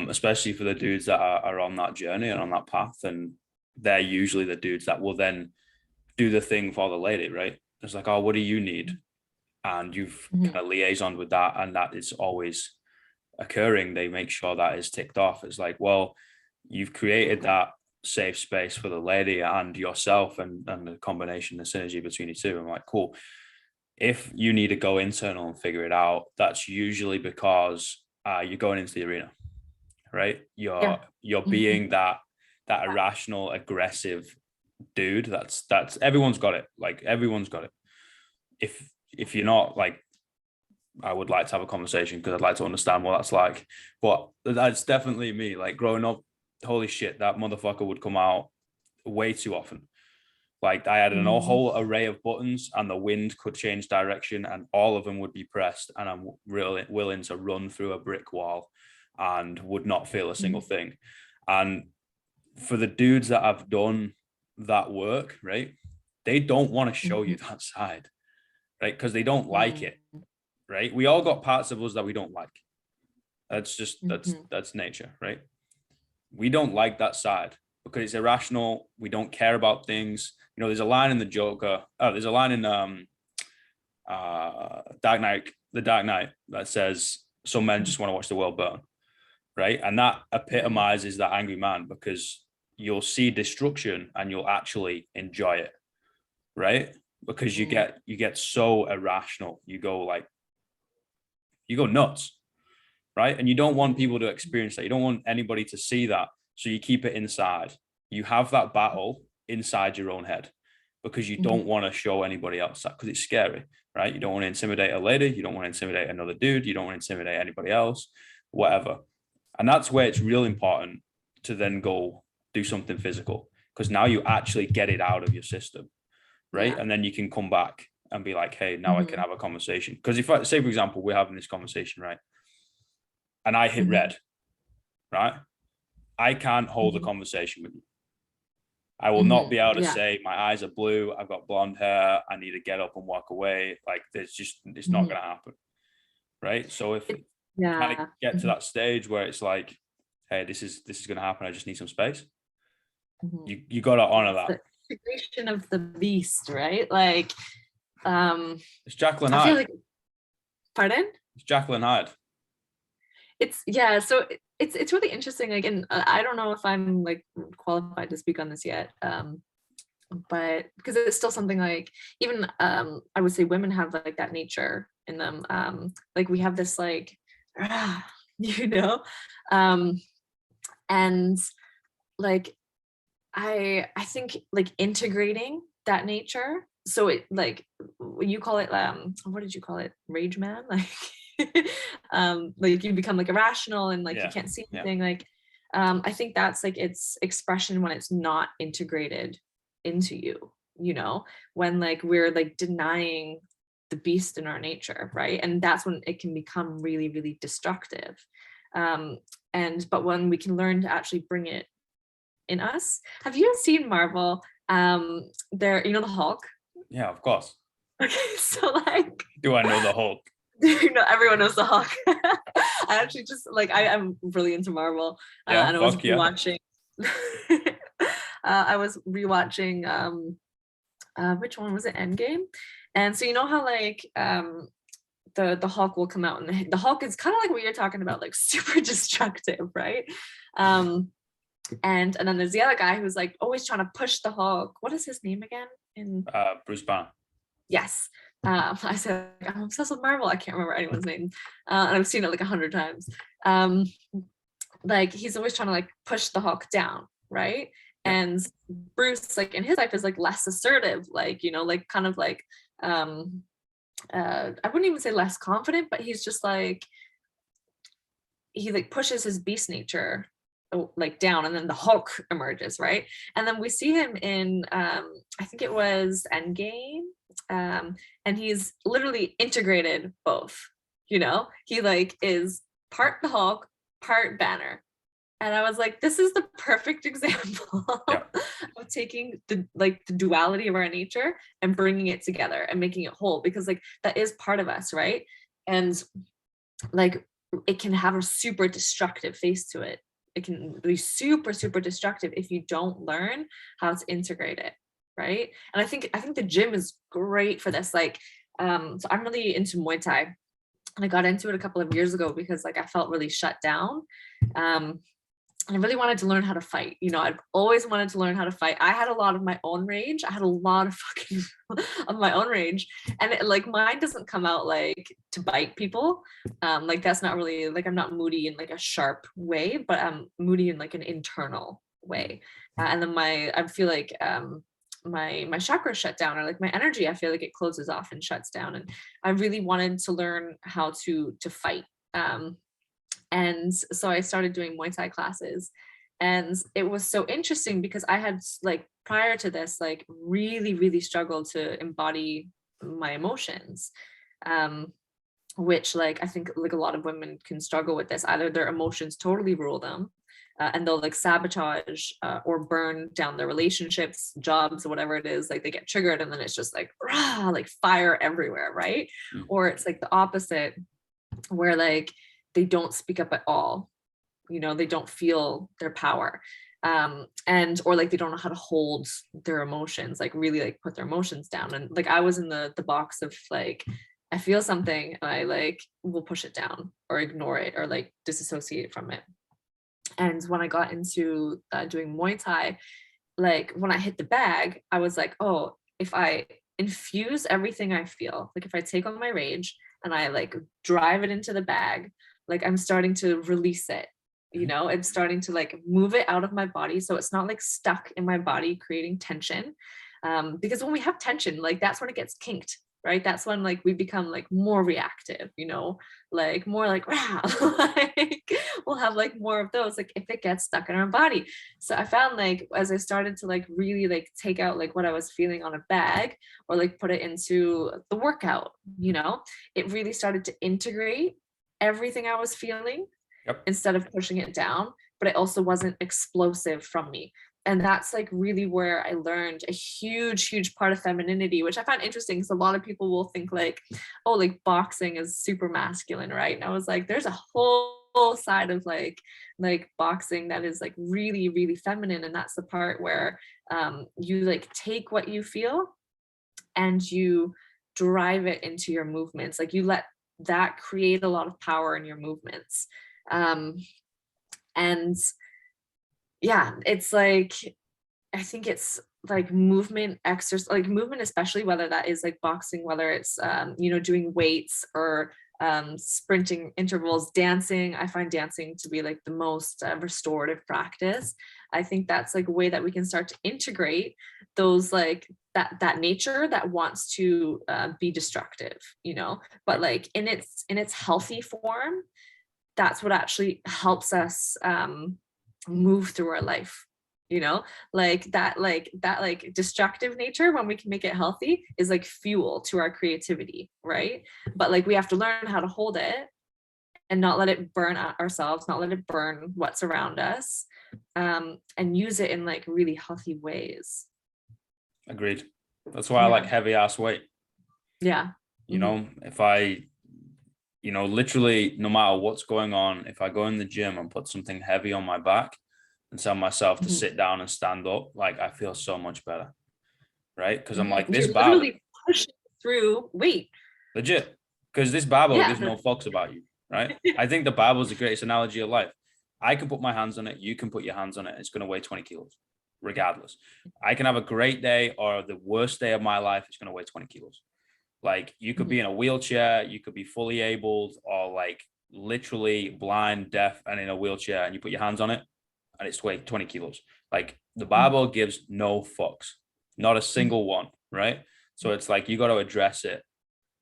especially for the dudes that are on that journey and on that path, and they're usually the dudes that will then do the thing for the lady, right? It's like, oh, what do you need? And you've kind of liaisoned with that, and that is always occurring. They make sure that is ticked off. It's like, well, you've created that safe space for the lady and yourself, and the combination, the synergy between you two. I'm like, cool. If you need to go internal and figure it out, that's usually because you're going into the arena, right? You're being that irrational, aggressive dude. That's everyone's got it. Like everyone's got it. If you're not, like, I would like to have a conversation because I'd like to understand what that's like. But that's definitely me. Like growing up, holy shit, that motherfucker would come out way too often. Like I had a whole array of buttons, and the wind could change direction, and all of them would be pressed, and I'm really willing to run through a brick wall and would not feel a single thing. And for the dudes that have done that work, right, they don't want to show you that side, right? Because they don't like it, right? We all got parts of us that we don't like. That's just, that's nature, right? We don't like that side because it's irrational. We don't care about things. You know, there's a line in the Joker. There's a line in Dark Knight, the Dark Knight, that says some men just want to watch the world burn, right? And that epitomizes that angry man, because you'll see destruction and you'll actually enjoy it, right? Because you get so irrational. You go nuts, right? And you don't want people to experience that. You don't want anybody to see that. So you keep it inside. You have that battle inside your own head because you don't want to show anybody else that, because it's scary, right? You don't want to intimidate a lady. You don't want to intimidate another dude. You don't want to intimidate anybody else, whatever. And that's where it's real important to then go do something physical, because now you actually get it out of your system, right? And then you can come back and be like, hey, now I can have a conversation. Because if I say, for example, we're having this conversation, right? And I hit red, right? I can't hold a conversation with you. I will not be able to Yeah. say my eyes are blue, I've got blonde hair, I need to get up and walk away. Like it's not going to happen. Right. So if you kind of get to that stage where it's like, hey, this is going to happen, I just need some space. You got to honor that. The integration of the beast, right? Like, it's Jacqueline I Hyde. feel like, pardon? It's Jacqueline Hyde. So it's really interesting. Like, and I don't know if I'm like qualified to speak on this yet. But because it's still something like, even I would say women have like that nature in them. Like we have this like, you know, and like I think like integrating that nature. So it like, you call it what did you call it? Rage man? Like you become like irrational and like you can't see anything. Like I think that's like its expression when it's not integrated into you, you know, when like we're like denying the beast in our nature, right? And that's when it can become really, really destructive. But when we can learn to actually bring it in us. Have you seen Marvel? There, you know, the Hulk? Yeah, of course. Okay, so like, do I know the Hulk? You know, everyone knows the Hulk. I actually just like, I'm really into Marvel. And I was rewatching. I was rewatching. Which one was it? Endgame. And so you know how like the Hulk will come out, and the Hulk is kind of like what you're talking about, like super destructive, right? And then there's the other guy who's like always trying to push the Hulk. What is his name again? Bruce Banner. Yes. I said I'm obsessed with Marvel. I can't remember anyone's name, and I've seen it like 100 times. Like he's always trying to like push the Hulk down, right? Yeah. And Bruce, like in his life, is like less assertive, like, you know, like kind of like I wouldn't even say less confident, but he's just like, he like pushes his beast nature like down, and then the Hulk emerges, right? And then we see him in I think it was Endgame, and he's literally integrated both, you know, he like is part the Hulk, part Banner. And I was like, this is the perfect example of taking the duality of our nature and bringing it together and making it whole, because like that is part of us, right? And like it can have a super destructive face to it. It can be super, super destructive if you don't learn how to integrate it, right? And I think the gym is great for this. Like, so I'm really into Muay Thai, and I got into it a couple of years ago because like I felt really shut down. And I really wanted to learn how to fight. You know, I've always wanted to learn how to fight. I had a lot of my own rage. I had a lot of fucking of my own rage. And it, like mine doesn't come out like to bite people. Like that's not really, like I'm not moody in like a sharp way, but I'm moody in like an internal way. And then I feel like my chakras shut down, or like my energy, I feel like it closes off and shuts down. And I really wanted to learn how to fight. And so I started doing Muay Thai classes, and it was so interesting because I had like prior to this, like really, really struggled to embody my emotions, which like, I think like a lot of women can struggle with this. Either their emotions totally rule them, and they'll like sabotage or burn down their relationships, jobs, whatever it is, like they get triggered and then it's just like, rah, like fire everywhere, right? Or it's like the opposite, where like they don't speak up at all, you know, they don't feel their power, or like they don't know how to hold their emotions, like really like put their emotions down. And like I was in the box of like, I feel something and I like will push it down or ignore it or like disassociate from it. And when I got into doing Muay Thai, like when I hit the bag, I was like, oh, if I infuse everything I feel, like if I take on my rage and I like drive it into the bag, like I'm starting to release it, you know, I'm starting to like move it out of my body. So it's not like stuck in my body, creating tension. Because when we have tension, like that's when it gets kinked, right? That's when like we become like more reactive, you know, like more like, rah, like we'll have like more of those, like if it gets stuck in our body. So I found like, as I started to like really like take out like what I was feeling on a bag or like put it into the workout, you know, it really started to integrate everything I was feeling instead of pushing it down, but it also wasn't explosive from me. that's like really where I learned a huge part of femininity, which I find interesting because a lot of people will think like, oh, like boxing is super masculine, right? And I was like, there's a whole side of like boxing that is like really feminine, and that's the part where you like take what you feel and you drive it into your movements. Like you let that create a lot of power in your movements. And yeah, it's like, I think it's like movement exercise, like movement, especially whether that is like boxing, whether it's, doing weights or sprinting intervals, dancing. I find dancing to be like the most restorative practice. I think that's like a way that we can start to integrate those like that nature that wants to be destructive, but like in its healthy form. That's what actually helps us move through our life, like that destructive nature, when we can make it healthy, is like fuel to our creativity, right? But like we have to learn how to hold it and not let it burn ourselves, not let it burn what's around us, and use it in like really healthy ways. Agreed. That's why I like heavy ass weight. Yeah. If I literally, no matter what's going on, if I go in the gym and put something heavy on my back and tell myself to sit down and stand up, like I feel so much better, right? Because I'm like, this You're barbell, literally pushing through weight. legit, because this barbell gives no fucks about you, right? I think the barbell is the greatest analogy of life. I can put my hands on it, you can put your hands on it, it's going to weigh 20 kilos regardless. I can have a great day or the worst day of my life, it's going to weigh 20 kilos. Like you could be in a wheelchair, you could be fully abled, or like literally blind, deaf, and in a wheelchair, and you put your hands on it and it's weighed 20 kilos. Like the barbell gives no fucks, not a single one, right? So it's like you got to address it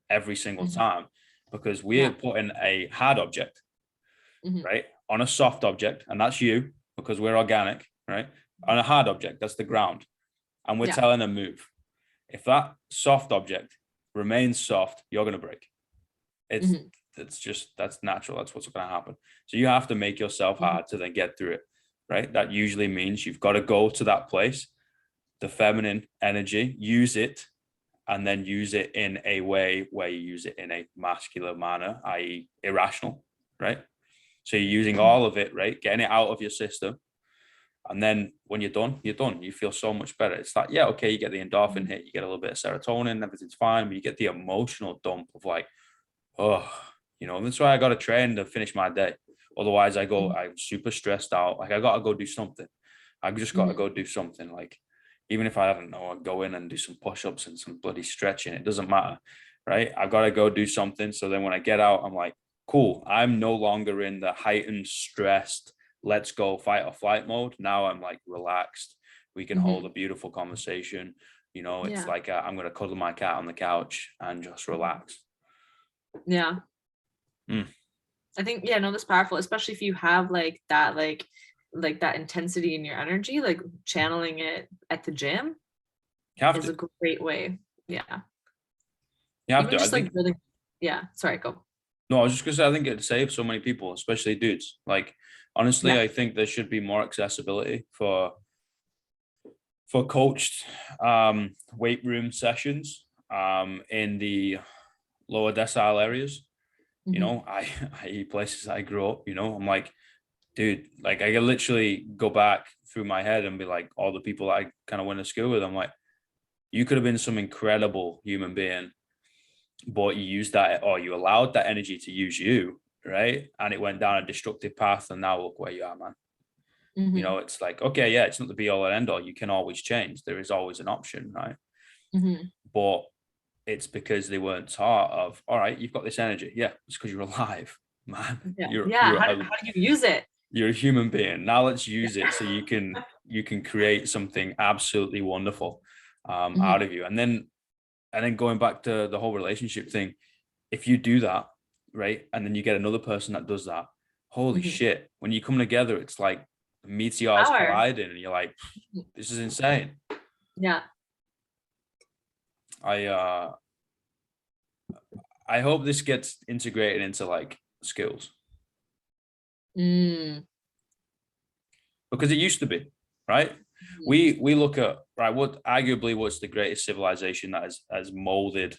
every single time, because we're putting a hard object, right, on a soft object, and that's you, because we're organic, right? On a hard object, that's the ground, and we're telling them move. If that soft object remains soft, you're going to break. That's natural. That's what's going to happen. So you have to make yourself hard to then get through it, right? That usually means you've got to go to that place, the feminine energy, use it, and then use it in a way where you use it in a masculine manner, i.e. irrational, right? So you're using all of it, right? Getting it out of your system. And then when you're done, you're done. You feel so much better. It's like, yeah, okay, you get the endorphin hit, you get a little bit of serotonin, everything's fine, but you get the emotional dump of like, oh, that's why I got to train to finish my day. Otherwise I'm super stressed out. Like I got to go do something. I just got to go do something. Like, even if I don't know, I go in and do some push-ups and some bloody stretching, it doesn't matter, right? I've got to go do something. So then when I get out, I'm like, cool, I'm no longer in the heightened, stressed, let's go fight or flight mode. Now I'm like relaxed. We can hold a beautiful conversation. It's like I'm going to cuddle my cat on the couch and just relax. Yeah. I think, that's powerful, especially if you have like that intensity in your energy, like channeling it at the gym is a great way. Yeah. You have Even to. just like building. Yeah. Sorry, go. No, I was just going to say, I think it saves so many people, especially dudes. Like, honestly, I think there should be more accessibility for coached weight room sessions in the lower decile areas. I eat places I grew up, I'm like, dude, like I can literally go back through my head and be like, all the people I kind of went to school with, I'm like, you could have been some incredible human being, but you used that, or you allowed that energy to use you, right? And it went down a destructive path, and now look where you are, man. It's like, okay, yeah, it's not the be all and end all. You can always change. There is always an option, right? But it's because they weren't taught of, all right, you've got this energy. Yeah, it's because you're alive, man. How do you use it? You're a human being. Now let's use it so you can create something absolutely wonderful out of you. And then going back to the whole relationship thing, if you do that, right, and then you get another person that does that, holy shit, when you come together, it's like meteors colliding and you're like, this is insane. Yeah. I hope this gets integrated into like skills. Because it used to be, right? we look at, right, what arguably what's the greatest civilization that has molded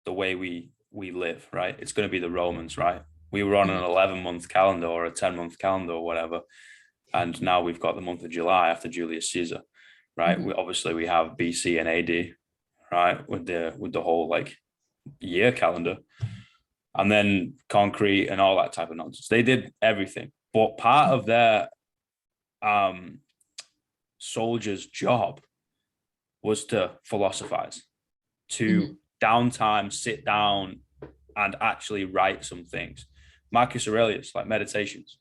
the way we live, right? It's going to be the Romans, right? We were on an 11-month calendar or a 10-month calendar or whatever, and now we've got the month of July after Julius Caesar, right? We have BC and AD, right, with the whole like year calendar, and then concrete and all that type of nonsense. They did everything, but part of their soldier's job was to philosophize, to downtime, sit down and actually write some things. Marcus Aurelius, like Meditations,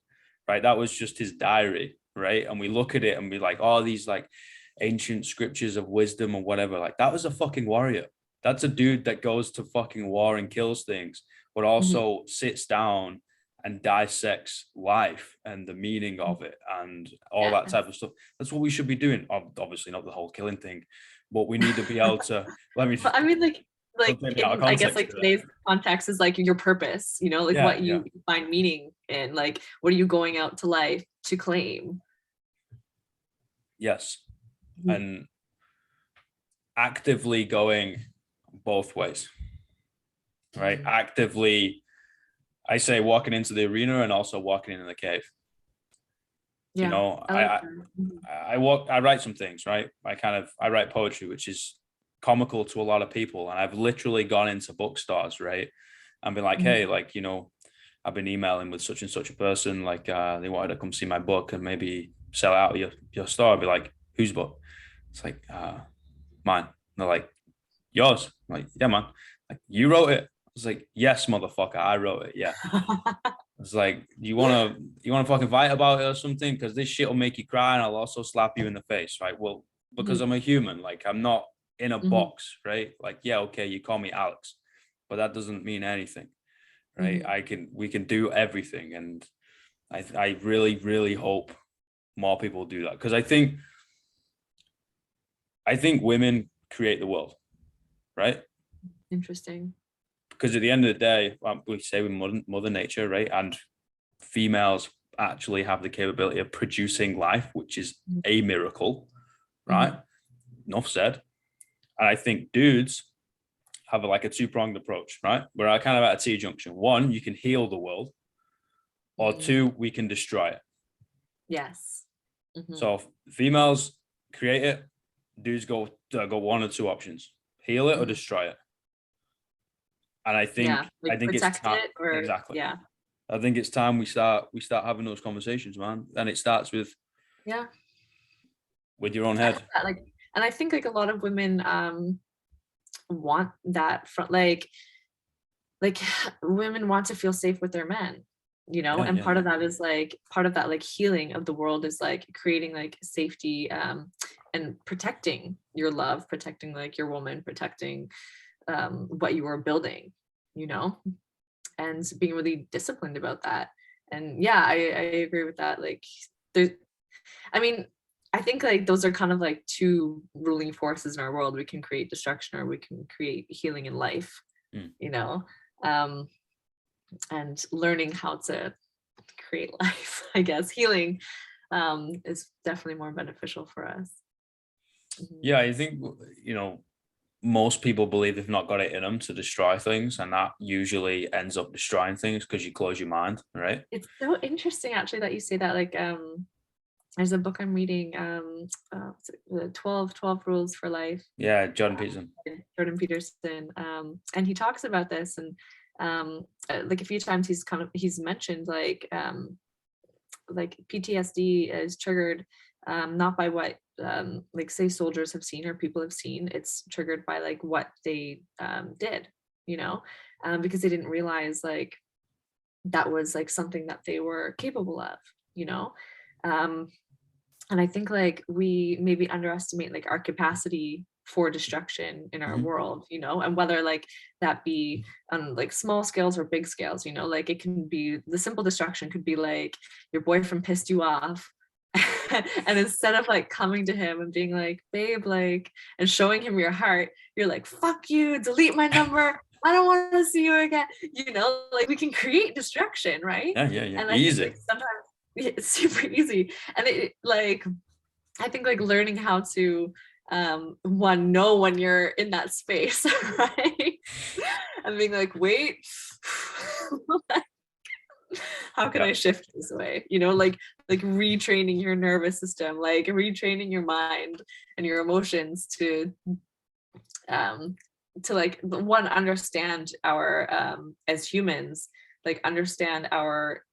right? That was just his diary, right? And we look at it and be like, oh, these like ancient scriptures of wisdom or whatever. Like, that was a fucking warrior. That's a dude that goes to fucking war and kills things, but also sits down and dissects life and the meaning of it and all that type of stuff. That's what we should be doing. Obviously not the whole killing thing, but we need to be able to, I mean, I guess like today's context is like your purpose, you know, like what you find meaning in, like, what are you going out to life to claim? Yes. And actively going both ways, right? Actively, I say walking into the arena and also walking in the cave. You know, I write some things, right? I write poetry, which is comical to a lot of people. And I've literally gone into bookstores, right? And been like, hey, like, you know, I've been emailing with such and such a person, like they wanted to come see my book and maybe sell out your store. I'd be like, whose book? It's like, mine. And they're like, yours? I'm like, yeah, man. Like, you wrote it? I was like, yes, motherfucker, I wrote it. Yeah. It's like, you wanna fucking fight about it or something? Because this shit will make you cry and I'll also slap you in the face, right? Well, because I'm a human, like I'm not in a box, right? Like, yeah, okay, you call me Alex, but that doesn't mean anything, right? We can do everything, and I really, really hope more people do that, because I think women create the world, right? Interesting. Because at the end of the day, we say with mother nature, right? And females actually have the capability of producing life, which is a miracle, right? Enough said. And I think dudes have like a two-pronged approach, right? We're kind of at a T-junction. One, you can heal the world, or two, we can destroy it. Yes. So females create it, dudes go one or two options: heal it or destroy it. And I think it's time. Exactly. Yeah. I think it's time we start having those conversations, man. And it starts with your own head. And I think like a lot of women want that from like women want to feel safe with their men, you know, and part of that is like healing of the world is like creating like safety and protecting your love, protecting like your woman, protecting what you are building, you know, and being really disciplined about that. And I agree with that. Like I think like those are kind of like two ruling forces in our world. We can create destruction or we can create healing in life, you know, and learning how to create life, I guess healing is definitely more beneficial for us. Yeah, I think, you know, most people believe they've not got it in them to destroy things, and that usually ends up destroying things because you close your mind, right? It's so interesting actually that you say that. Like there's a book I'm reading, 12 Rules for Life. Yeah, Jordan Peterson. And he talks about this, and like a few times he's mentioned like PTSD is triggered not by what like say soldiers have seen or people have seen. It's triggered by like what they did, you know, because they didn't realize like that was like something that they were capable of, you know. And I think like we maybe underestimate like our capacity for destruction in our world, you know, and whether like that be on like small scales or big scales, you know, like it can be the simple destruction could be like your boyfriend pissed you off. And instead of like coming to him and being like, babe, like, and showing him your heart, you're like, fuck you, delete my number. I don't want to see you again. You know, like we can create destruction, right? Yeah. And easy. I think, like, sometimes it's super easy. And it like, I think like learning how to one know when you're in that space, right? And being like, wait, how can I shift this way? You know, like retraining your nervous system, like retraining your mind and your emotions like one, understand our as humans, like understand our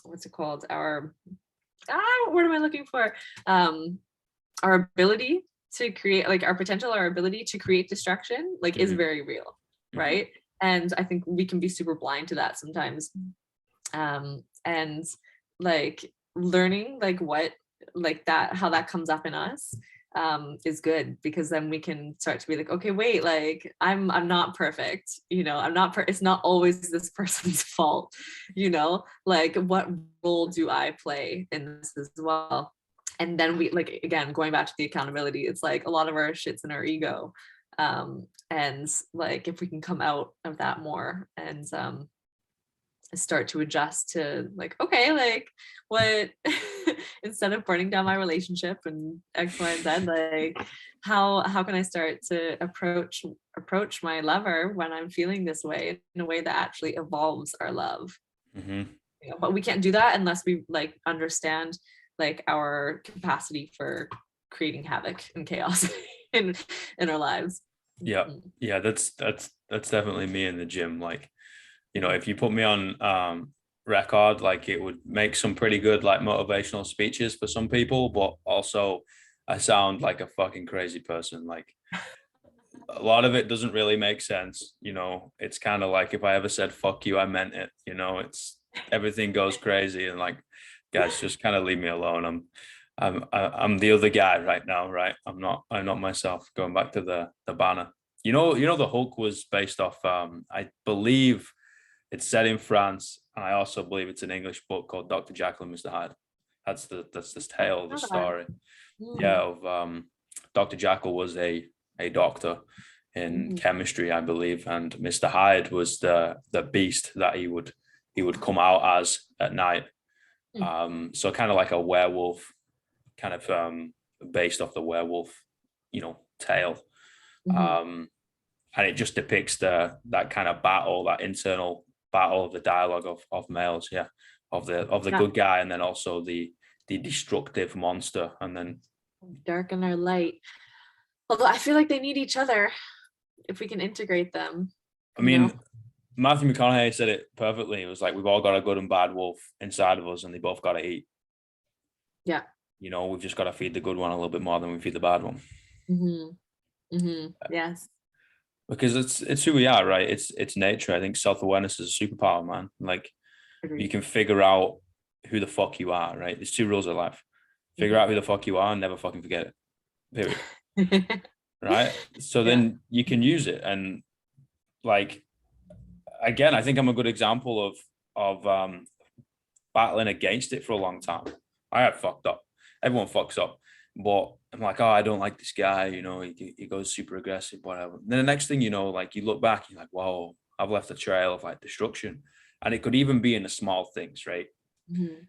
what's it called, our what am I looking for, our ability to create, like our potential, our ability to create destruction, like is very real, right? And I think we can be super blind to that sometimes. And like learning like what, like that, how that comes up in us is good, because then we can start to be like, okay, wait, like I'm not perfect, you know, it's not always this person's fault, you know, like what role do I play in this as well? And then we, like, again, going back to the accountability, it's like a lot of our shit's in our ego. And like if we can come out of that more and start to adjust to like, okay, like what instead of burning down my relationship and X, Y, and Z, like how can I start to approach my lover when I'm feeling this way in a way that actually evolves our love. You know, but we can't do that unless we like understand like our capacity for creating havoc and chaos in our lives. Yeah, that's definitely me in the gym. Like, you know, if you put me on record, like it would make some pretty good like motivational speeches for some people, but also I sound like a fucking crazy person. Like a lot of it doesn't really make sense, you know. It's kind of like if I ever said fuck you, I meant it, you know. It's everything goes crazy, and like, guys, just kind of leave me alone. I'm the other guy right now, right? I'm not myself. Going back to the banner. You know the Hulk was based off I believe it's set in France, and I also believe it's an English book called Dr. Jekyll and Mr. Hyde. That's the tale of the story. Yeah, of Dr. Jekyll was a doctor in chemistry, I believe, and Mr. Hyde was the beast that he would come out as at night. So kind of like a werewolf, kind of based off the werewolf, you know, tale. And it just depicts that kind of battle, that internal battle of the dialogue of males, yeah, of the good guy, and then also the destructive monster, and then dark and our light. Although I feel like they need each other if we can integrate them. I mean, Matthew McConaughey said it perfectly. It was like, we've all got a good and bad wolf inside of us, and they both got to eat. Yeah. You know, we've just got to feed the good one a little bit more than we feed the bad one. Yes. Because it's who we are, right? It's nature. I think self-awareness is a superpower, man. Like, you can figure out who the fuck you are, right? There's two rules of life. Figure out who the fuck you are and never fucking forget it. Period. Right? So then you can use it. And like, again, I think I'm a good example of battling against it for a long time. I had fucked up. Everyone fucks up. But I'm like, oh, I don't like this guy. You know, he goes super aggressive, whatever. And then the next thing you know, like you look back, you're like, whoa, I've left a trail of like destruction. And it could even be in the small things, right?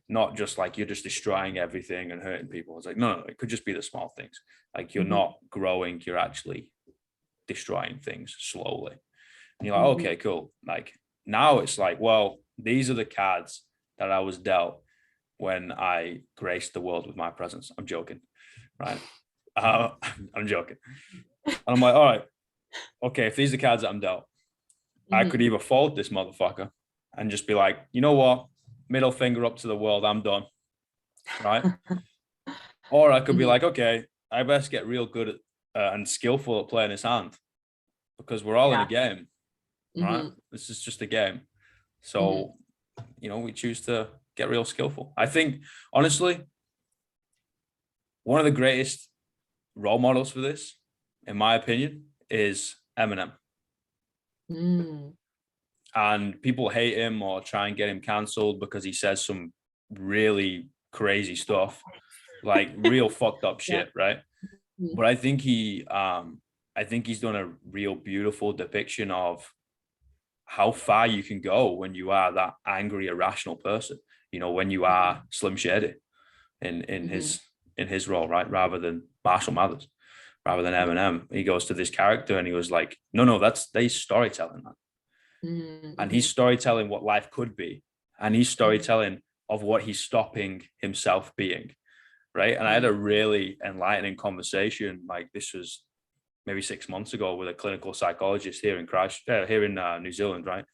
Not just like you're just destroying everything and hurting people. It's like, no, it could just be the small things. Like you're not growing, you're actually destroying things slowly. And you're like, okay, cool. Like now it's like, well, these are the cards that I was dealt when I graced the world with my presence. I'm joking, right? I'm joking. And I'm like, all right, okay, if these are the cards that I'm dealt, I could either fold this motherfucker and just be like, you know what? Middle finger up to the world, I'm done, right? Or I could be like, okay, I best get real good at and skillful at playing this hand, because we're all in a game, right? This is just a game. So, you know, we choose to get real skillful. I think, honestly, one of the greatest role models for this, in my opinion, is Eminem. And people hate him or try and get him cancelled because he says some really crazy stuff, like real fucked up shit, right? But I think he's done a real beautiful depiction of how far you can go when you are that angry, irrational person. You know, when you are Slim Shady in in his role, right? Rather than Marshall Mathers, rather than Eminem. He goes to this character and he was like, no, they storytelling, man. Mm-hmm. And he's storytelling what life could be. And he's storytelling of what he's stopping himself being, right? And I had a really enlightening conversation, like this was maybe 6 months ago, with a clinical psychologist here in New Zealand, right?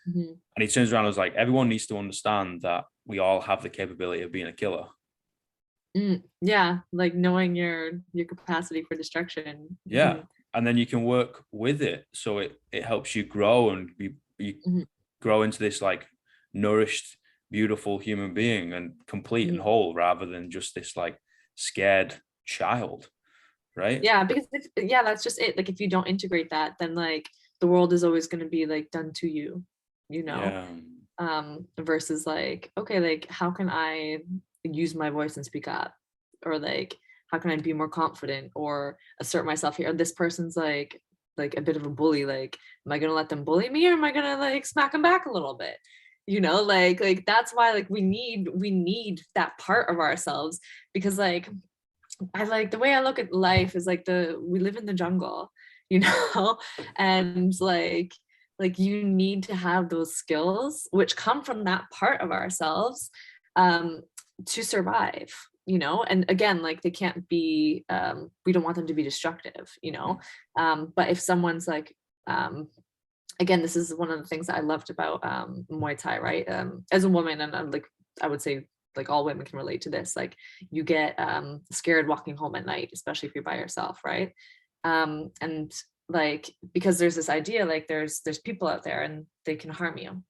Mm-hmm. And he turns around and was like, everyone needs to understand that we all have the capability of being a killer. Yeah, like knowing your capacity for destruction. Yeah. Mm-hmm. And then you can work with it. So it helps you grow and you grow into this like nourished, beautiful human being and complete and whole, rather than just this like scared child. Right. Yeah, because that's just it. Like if you don't integrate that, then like the world is always going to be like done to you, Yeah. Versus like, okay, like how can I use my voice and speak up, or like how can I be more confident or assert myself here? Or this person's like a bit of a bully, like am I gonna let them bully me, or am I gonna like smack them back a little bit? Like that's why like we need that part of ourselves, because like I like the way I look at life is like we live in the jungle, and like you need to have those skills which come from that part of ourselves to survive, and again, like they can't be we don't want them to be destructive, but if someone's like again, this is one of the things that I loved about Muay Thai, right? As a woman, and I'm like, I would say like all women can relate to this, like you get scared walking home at night, especially if you're by yourself, right? And like because there's this idea like there's people out there and they can harm you,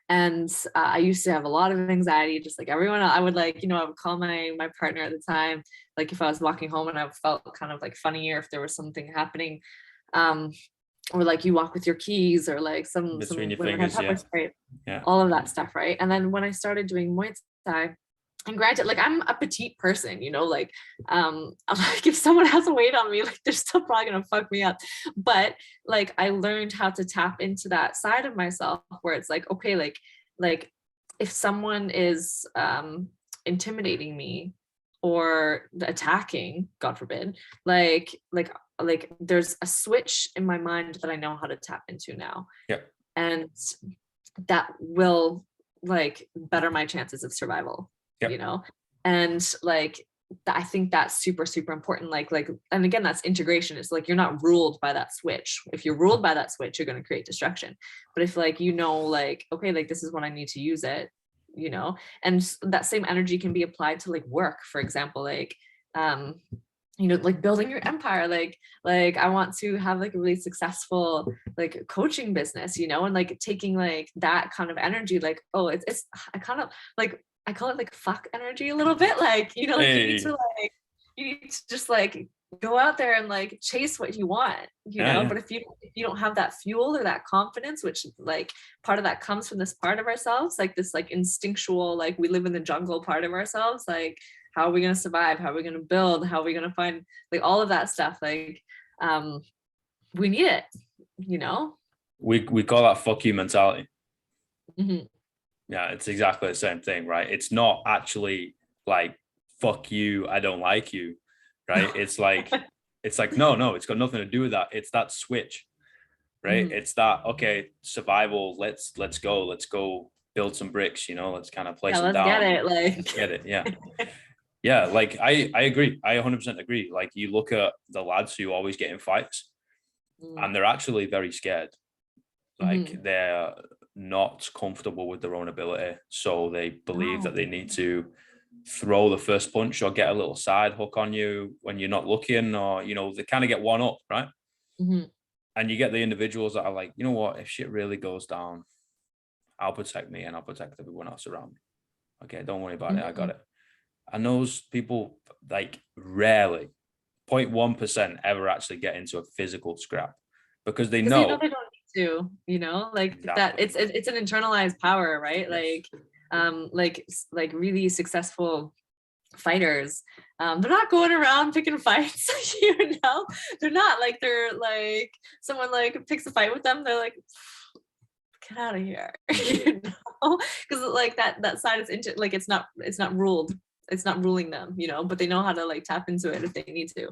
and I used to have a lot of anxiety, just like everyone else. I would like, I would call my partner at the time, like if I was walking home and I felt kind of like funny, or if there was something happening, or like you walk with your keys, or like some Between your women fingers, have pepper spray, yeah, all of that stuff, right? And then when I started doing Muay Thai, and granted, like I'm a petite person, like I'm like if someone has a weight on me, like they're still probably gonna fuck me up. But like I learned how to tap into that side of myself where it's like, okay, like if someone is intimidating me or attacking, God forbid, like there's a switch in my mind that I know how to tap into now. Yeah. And that will like better my chances of survival. Yep. And like I think that's super, super important. Like, and again, that's integration. It's like, you're not ruled by that switch. If you're ruled by that switch, you're going to create destruction. But if like, like, okay, like this is when I need to use it, and that same energy can be applied to like work, for example, like, like building your empire, like I want to have like a really successful like coaching business, and like taking like that kind of energy, like, oh, it's I kind of like, I call it like fuck energy a little bit, like, like you need to just like go out there and like chase what you want, but if you don't have that fuel or that confidence, which like part of that comes from this part of ourselves, like this like instinctual, like we live in the jungle part of ourselves, like how are we going to survive, how are we going to build, how are we going to find like all of that stuff, like we need it, we call that fuck you mentality. Mm-hmm. Yeah, it's exactly the same thing, right? It's not actually like fuck you, I don't like you, right? It's like no, it's got nothing to do with that. It's that switch, right? Mm-hmm. It's that, okay, survival, let's go build some bricks, let's kind of place it down. Let's get it. Yeah. Yeah, like I agree. I 100% agree. Like you look at the lads who always get in fights, and they're actually very scared. Like they're not comfortable with their own ability, so they believe that they need to throw the first punch or get a little side hook on you when you're not looking, or they kind of get one up, right? And you get the individuals that are like, you know what, if shit really goes down, I'll protect me and I'll protect everyone else around me. Okay, don't worry about it, I got it. And those people like rarely, 0.1% ever actually get into a physical scrap, because they know they don't need to, like exactly. That it's an internalized power, right? Yes. Like really successful fighters, they're not going around picking fights, they're not like, they're like, someone like picks a fight with them, they're like, get out of here, because like that side is into, like it's not ruled it's not ruling them, you know, but they know how to like tap into it if they need to.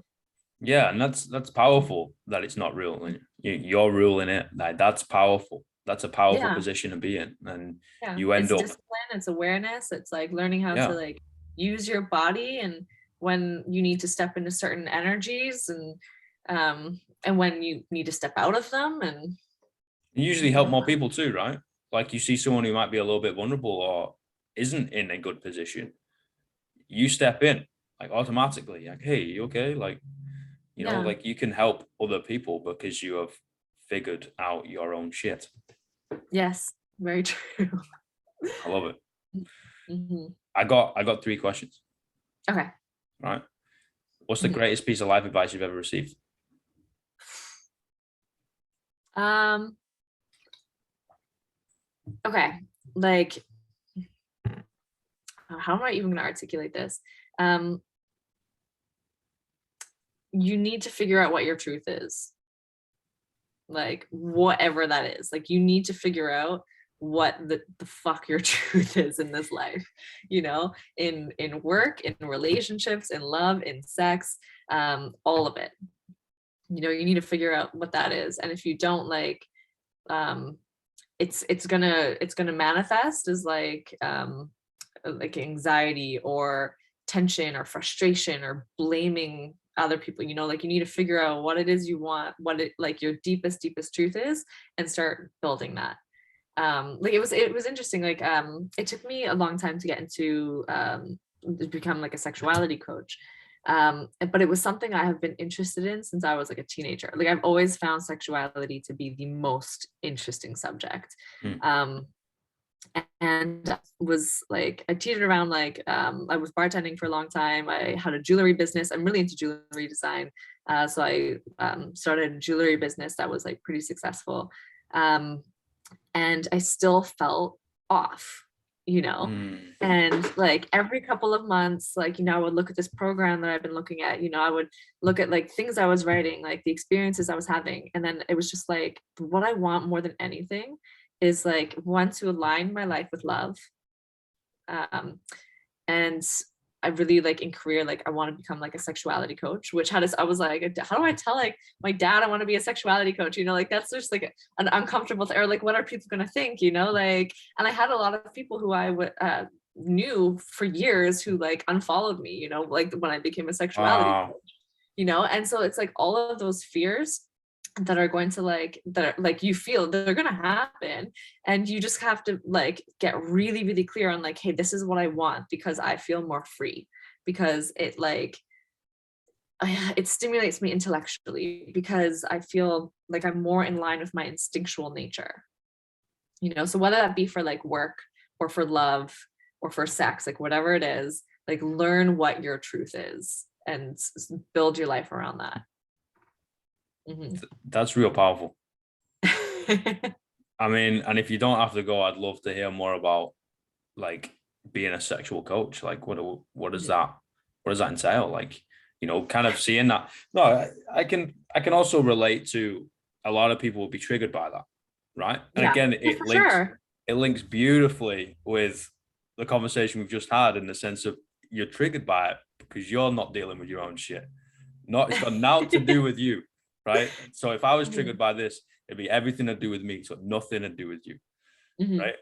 Yeah, and that's powerful that it's not ruling. You're ruling it. Like that's powerful. That's a powerful Yeah. position to be in. And Yeah. you end It's up, discipline, it's awareness, it's like learning how to yeah. like use your body and when you need to step into certain energies and when you need to step out of them. And You usually help more people too, right? Like you see someone who might be a little bit vulnerable or isn't in a good position. You step in like automatically, like, hey, you okay? Like, you know, yeah. like you can help other people because you have figured out your own shit. Yes, very true. I love it. Mm-hmm. I got 3 questions. Okay. Right. What's the greatest piece of life advice you've ever received? Okay, like how am I even gonna articulate this? You need to figure out what your truth is, like whatever that is. Like you need to figure out what the fuck your truth is in this life, you know, in work, in relationships, in love, in sex, all of it. You know, you need to figure out what that is, and if you don't, like it's gonna manifest as like anxiety or tension or frustration or blaming other people, you know, like you need to figure out what it is you want, what it like your deepest truth is, and start building that. Like it was interesting, like it took me a long time to get into to become like a sexuality coach, but it was something I have been interested in since I was like a teenager. Like I've always found sexuality to be the most interesting subject. And was like I teetered around, like I was bartending for a long time. I had a jewelry business. I'm really into jewelry design, so I started a jewelry business that was like pretty successful, and I still felt off, you know. And like every couple of months, like, you know, I would look at this program that I've been looking at, you know, I would look at like things I was writing, like the experiences I was having, and then it was just like what I want more than anything is like one, to align my life with love, and I really like in career, like I want to become like a sexuality coach, which I was like, how do I tell like my dad I want to be a sexuality coach, you know, like that's just like an uncomfortable or like what are people gonna think, you know, like. And I had a lot of people who I would knew for years who like unfollowed me, you know, like when I became a sexuality coach, you know. And so it's like all of those fears that are going to like that are, like you feel they're gonna happen, and you just have to like get really clear on like, hey, this is what I want because I feel more free, because it like it stimulates me intellectually, because I feel like I'm more in line with my instinctual nature, you know. So whether that be for like work or for love or for sex, like whatever it is, like learn what your truth is and build your life around that. That's real powerful. I mean, and if you don't have to go, I'd love to hear more about like being a sexual coach. Like what does that entail? Like, you know, kind of seeing that. No, I can also relate to a lot of people will be triggered by that, right? And Yeah, again, for sure. it links beautifully with the conversation we've just had, in the sense of you're triggered by it because you're not dealing with your own shit. It's got nothing to do with you, right? So if I was triggered by this, it'd be everything to do with me, so nothing to do with you, right?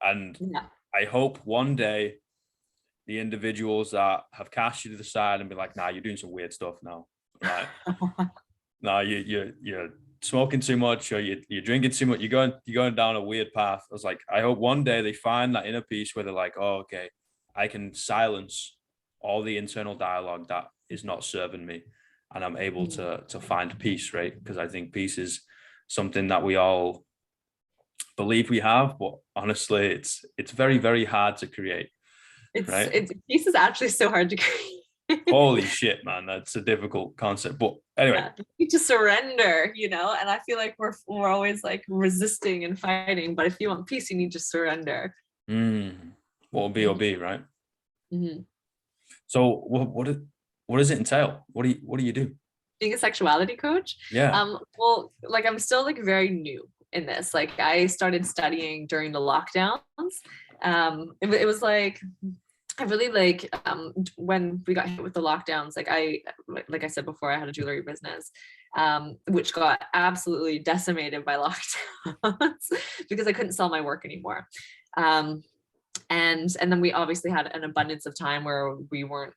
And I hope one day the individuals that have cast you to the side and be like, nah, you're doing some weird stuff now, right? No, you're smoking too much, or you're drinking too much, you're going down a weird path. I was like, I hope one day they find that inner peace where they're like, oh, okay, I can silence all the internal dialogue that is not serving me, and I'm able to find peace, right? Because I think peace is something that we all believe we have, but honestly, it's very hard to create. Right? Peace is actually so hard to create. Holy shit, man, that's a difficult concept. But anyway, you need to surrender, you know. And I feel like we're always like resisting and fighting, but if you want peace, you need to surrender. What will be, right? Mm-hmm. So what does it entail? What do you do? Being a sexuality coach? Yeah. Well, like I'm still like very new in this. Like I started studying during the lockdowns. It was like I really like when we got hit with the lockdowns, like I said before, I had a jewelry business, which got absolutely decimated by lockdowns because I couldn't sell my work anymore. And then we obviously had an abundance of time where we weren't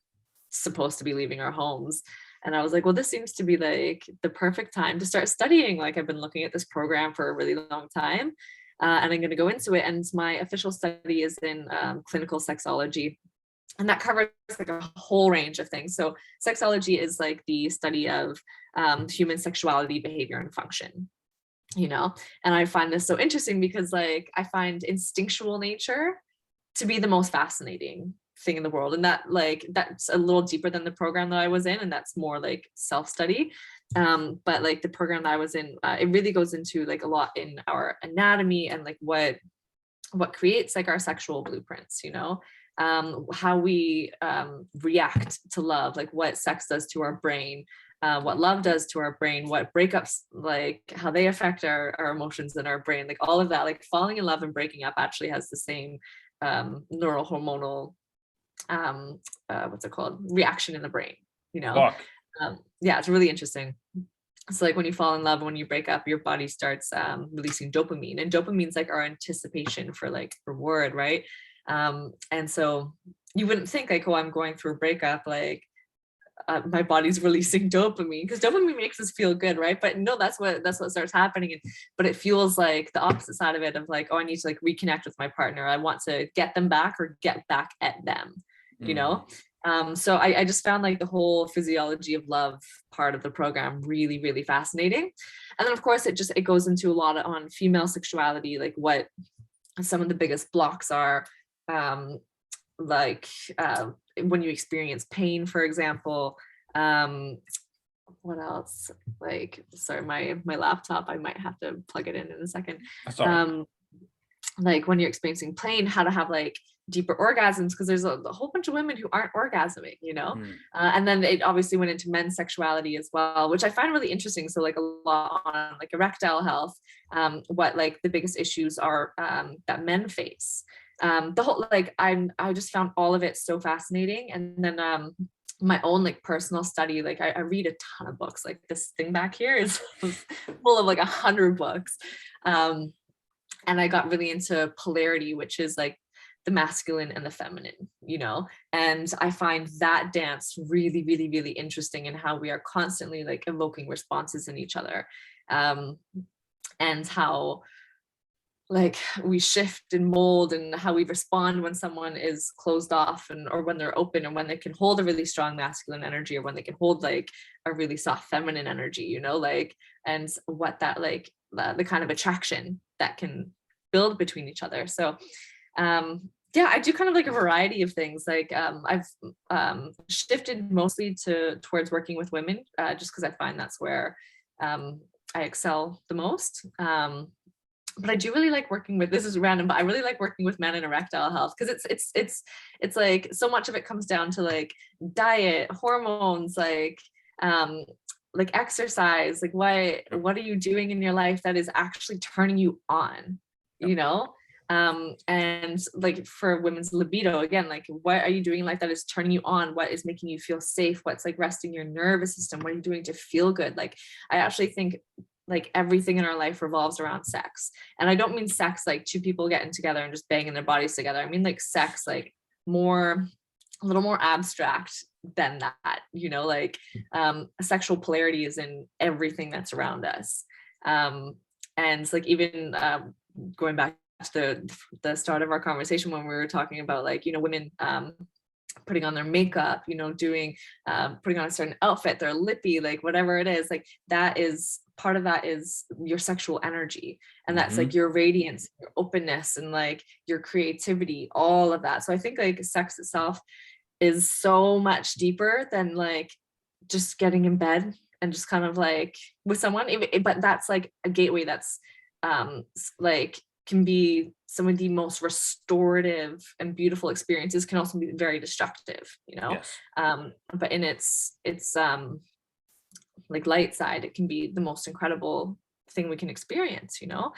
supposed to be leaving our homes. And I was like, well, this seems to be like the perfect time to start studying. Like, I've been looking at this program for a really long time, and I'm going to go into it. And my official study is in clinical sexology. And that covers like a whole range of things. So sexology is like the study of human sexuality, behavior, and function, you know? And I find this so interesting because like I find instinctual nature to be the most fascinating thing in the world. And that's a little deeper than the program that I was in. And that's more like self-study. But like the program that I was in, it really goes into like a lot in our anatomy and like what creates like our sexual blueprints, you know? How we react to love, like what sex does to our brain, what love does to our brain, what breakups, like how they affect our emotions in our brain, like all of that. Like falling in love and breaking up actually has the same neurohormonal what's it called, reaction in the brain, you know? Fuck. Yeah, it's really interesting. So like when you fall in love, when you break up, your body starts releasing dopamine, and dopamine's like our anticipation for like reward, right? And so you wouldn't think like, oh, I'm going through a breakup, like my body's releasing dopamine, because dopamine makes us feel good, right? But no, that's what starts happening. But it feels like the opposite side of it, of like, oh, I need to like reconnect with my partner. I want to get them back or get back at them, you know? So I just found like the whole physiology of love part of the program really, really fascinating. And then of course it goes into a lot on female sexuality, like what some of the biggest blocks are, when you experience pain, for example. What else? Like, sorry, my laptop, I might have to plug it in a second. That's all right. Like when you're experiencing pain, how to have like deeper orgasms, because there's a whole bunch of women who aren't orgasming, you know? And then it obviously went into men's sexuality as well, which I find really interesting. So like a lot on like erectile health, what like the biggest issues are that men face. The whole like I just found all of it so fascinating. And then my own like personal study, like I read a ton of books. Like this thing back here is full of like 100 books. And I got really into polarity, which is like the masculine and the feminine, you know? And I find that dance really, really, really interesting in how we are constantly like evoking responses in each other. And how like we shift and mold, and how we respond when someone is closed off, and or when they're open, and when they can hold a really strong masculine energy, or when they can hold like a really soft feminine energy, you know, like, and what that like the kind of attraction that can build between each other. So yeah, I do kind of like a variety of things. Like I've shifted mostly towards working with women, just because I find that's where I excel the most. But I do really like working with, this is random, but I really like working with men in erectile health, because it's like so much of it comes down to like diet, hormones, like exercise, like what are you doing in your life that is actually turning you on, you know? And like for women's libido, again, like what are you doing in life that is turning you on? What is making you feel safe? What's like resting your nervous system? What are you doing to feel good? Like I actually think like everything in our life revolves around sex. And I don't mean sex like two people getting together and just banging their bodies together. I mean like sex, like a little more abstract than that, you know, like sexual polarity is in everything that's around us. And like even going back to the start of our conversation when we were talking about like, you know, women putting on their makeup, you know, doing putting on a certain outfit, their lippy, like whatever it is, like that is part of that is your sexual energy, and that's like your radiance, your openness, and like your creativity, all of that. So I think like sex itself is so much deeper than like just getting in bed and just kind of like with someone, but that's like a gateway that's like can be some of the most restorative and beautiful experiences, can also be very destructive, you know. Yes. But in its like light side, it can be the most incredible thing we can experience, you know.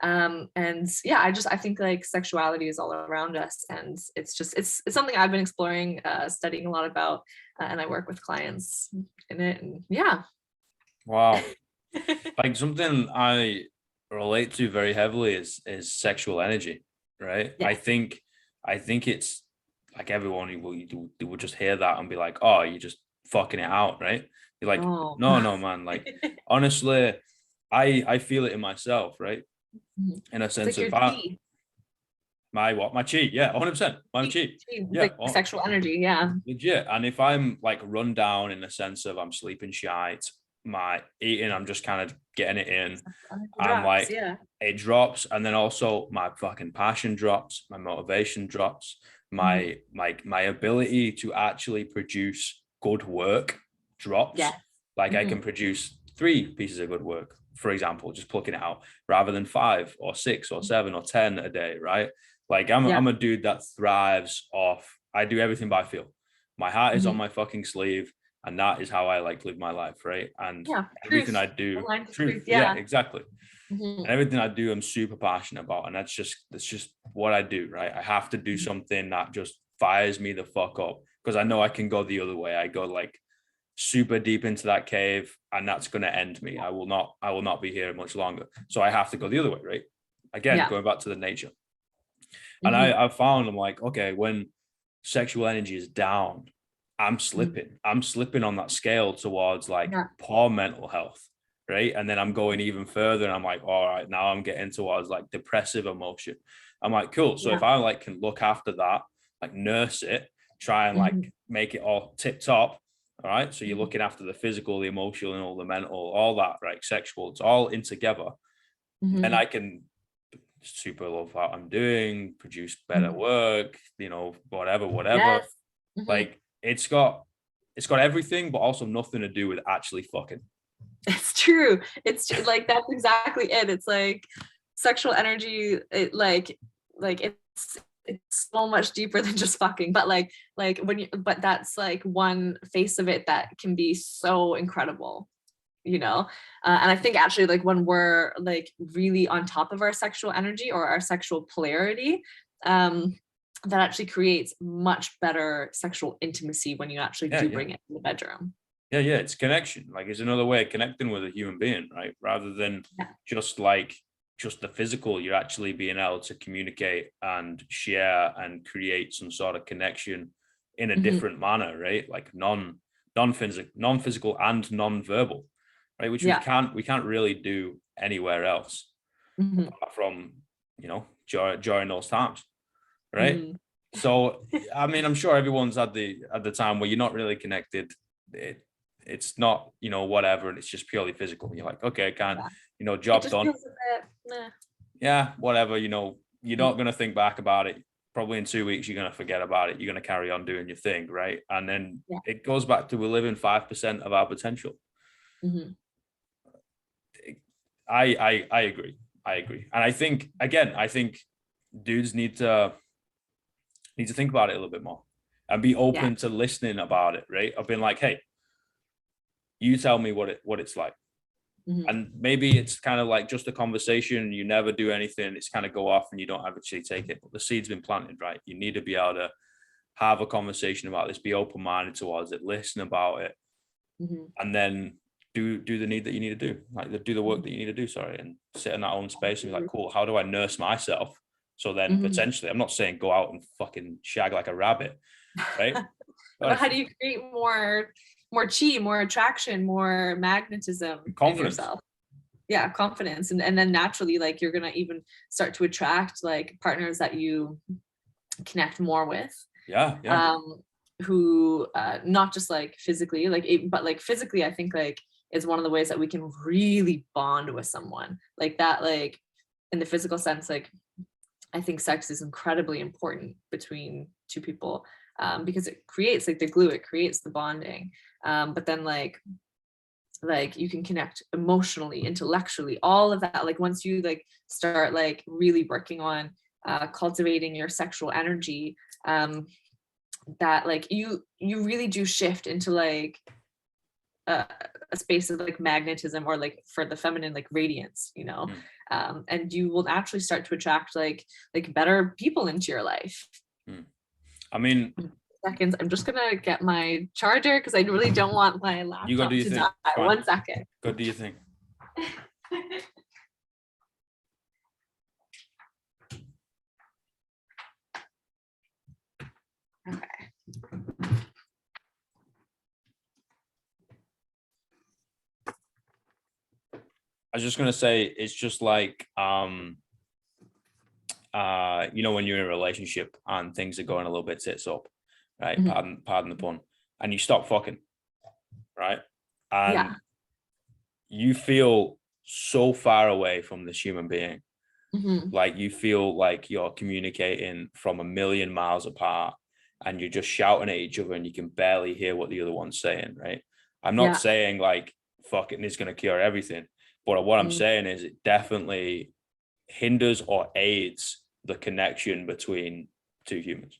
And yeah, I think like sexuality is all around us, and it's something I've been exploring, studying a lot about, and I work with clients in it, and yeah. Wow. Like something I relate to very heavily is sexual energy, right? Yeah. I think it's like everyone will just hear that and be like, oh, you're just fucking it out, right? You're like, Oh. no, man. Like honestly, I feel it in myself, right? In a It's like sense your of chi. my chi, yeah, 100%, my chi, It's yeah, like sexual energy, yeah. legit. And if I'm like run down in the sense of I'm sleeping shite, my eating, I'm just kind of getting it in. Energy I'm drops, like, yeah. it drops, and then also my fucking passion drops, my motivation drops, my ability to actually produce good work drops. Yeah. Like I can produce 3 pieces of good work, for example, just plucking it out, rather than 5 or 6 or 7 or 10 a day, right? Like Yeah. I'm a dude that thrives off. I do everything by feel. My heart is on my fucking sleeve, and that is how I like to live my life, right? And Yeah. everything Truth. I do, Aligned to truth, truth, yeah, yeah. exactly. And everything I do, I'm super passionate about, and that's just what I do, right? I have to do something that just fires me the fuck up, because I know I can go the other way. I go like super deep into that cave, and that's going to end me. I will not be here much longer. So I have to go the other way, right? Again, Yeah. going back to the nature. And I found, I'm like, okay, when sexual energy is down, I'm slipping on that scale towards like Yeah. poor mental health, right? And then I'm going even further, and I'm like, all right, now I'm getting towards like depressive emotion. I'm like, cool. So if I like can look after that, like nurse it, try and like make it all tip top. All right. So you're looking after the physical, the emotional, and all the mental, all that, right? Sexual, it's all in together. And I can super love what I'm doing, produce better work, whatever. Yes. Like it's got everything, but also nothing to do with actually fucking. It's true. It's true. Like that's exactly it. It's like sexual energy. It like it's so much deeper than just fucking. But like but that's like one face of it that can be so incredible. And I think actually like when we're like really on top of our sexual energy or our sexual polarity, that actually creates much better sexual intimacy when you actually do bring it in the bedroom. Yeah, it's connection. Like it's another way of connecting with a human being, right? Rather than just the physical, you're actually being able to communicate and share and create some sort of connection in a different manner, right? Like non-physical and non-verbal, right? Which we can't really do anywhere else apart from, during those times, right? So I mean, I'm sure everyone's at the time where you're not really connected. It's not, whatever, and it's just purely physical. You're like, okay, I can't, It job just done. feels a bit, Yeah, whatever, you're not going to think back about it. Probably in 2 weeks, you're going to forget about it. You're going to carry on doing your thing, right? And then it goes back to we're living 5% of our potential. I agree. And I think, again, dudes need to think about it a little bit more and be open to listening about it, right? I've been like, hey, you tell me what it's like. And maybe it's kind of like just a conversation. You never do anything. It's kind of go off and you don't actually take it. But the seed's been planted, right? You need to be able to have a conversation about this, be open-minded towards it, listen about it, and then do the need that you need to do, like do the work that you need to do, and sit in that own space and be like, cool, how do I nurse myself? So then potentially, I'm not saying go out and fucking shag like a rabbit, right? But how do you create more chi, more attraction, more magnetism in yourself? Yeah, confidence. And then naturally, like you're gonna even start to attract like partners that you connect more with. Who not just like physically, but like physically, I think like is one of the ways that we can really bond with someone like that, like in the physical sense. Like I think sex is incredibly important between two people, because it creates like the glue, it creates the bonding, but then like you can connect emotionally, intellectually, all of that. Like once you like start like really working on cultivating your sexual energy, that like you really do shift into like a space of like magnetism, or like for the feminine, like radiance, and you will actually start to attract like better people into your life. I mean, seconds, I'm just gonna get my charger because I really don't want my laptop to die. 1 second. Go do your thing. Okay. I was just gonna say, it's just like when you're in a relationship and things are going a little bit tits up, right? Mm-hmm. Pardon the pun, and you stop fucking, right? And you feel so far away from this human being. Mm-hmm. Like you feel like you're communicating from a million miles apart, and you're just shouting at each other and you can barely hear what the other one's saying, right? I'm not saying like fucking is going to cure everything, but what I'm saying is it definitely hinders or aids the connection between two humans.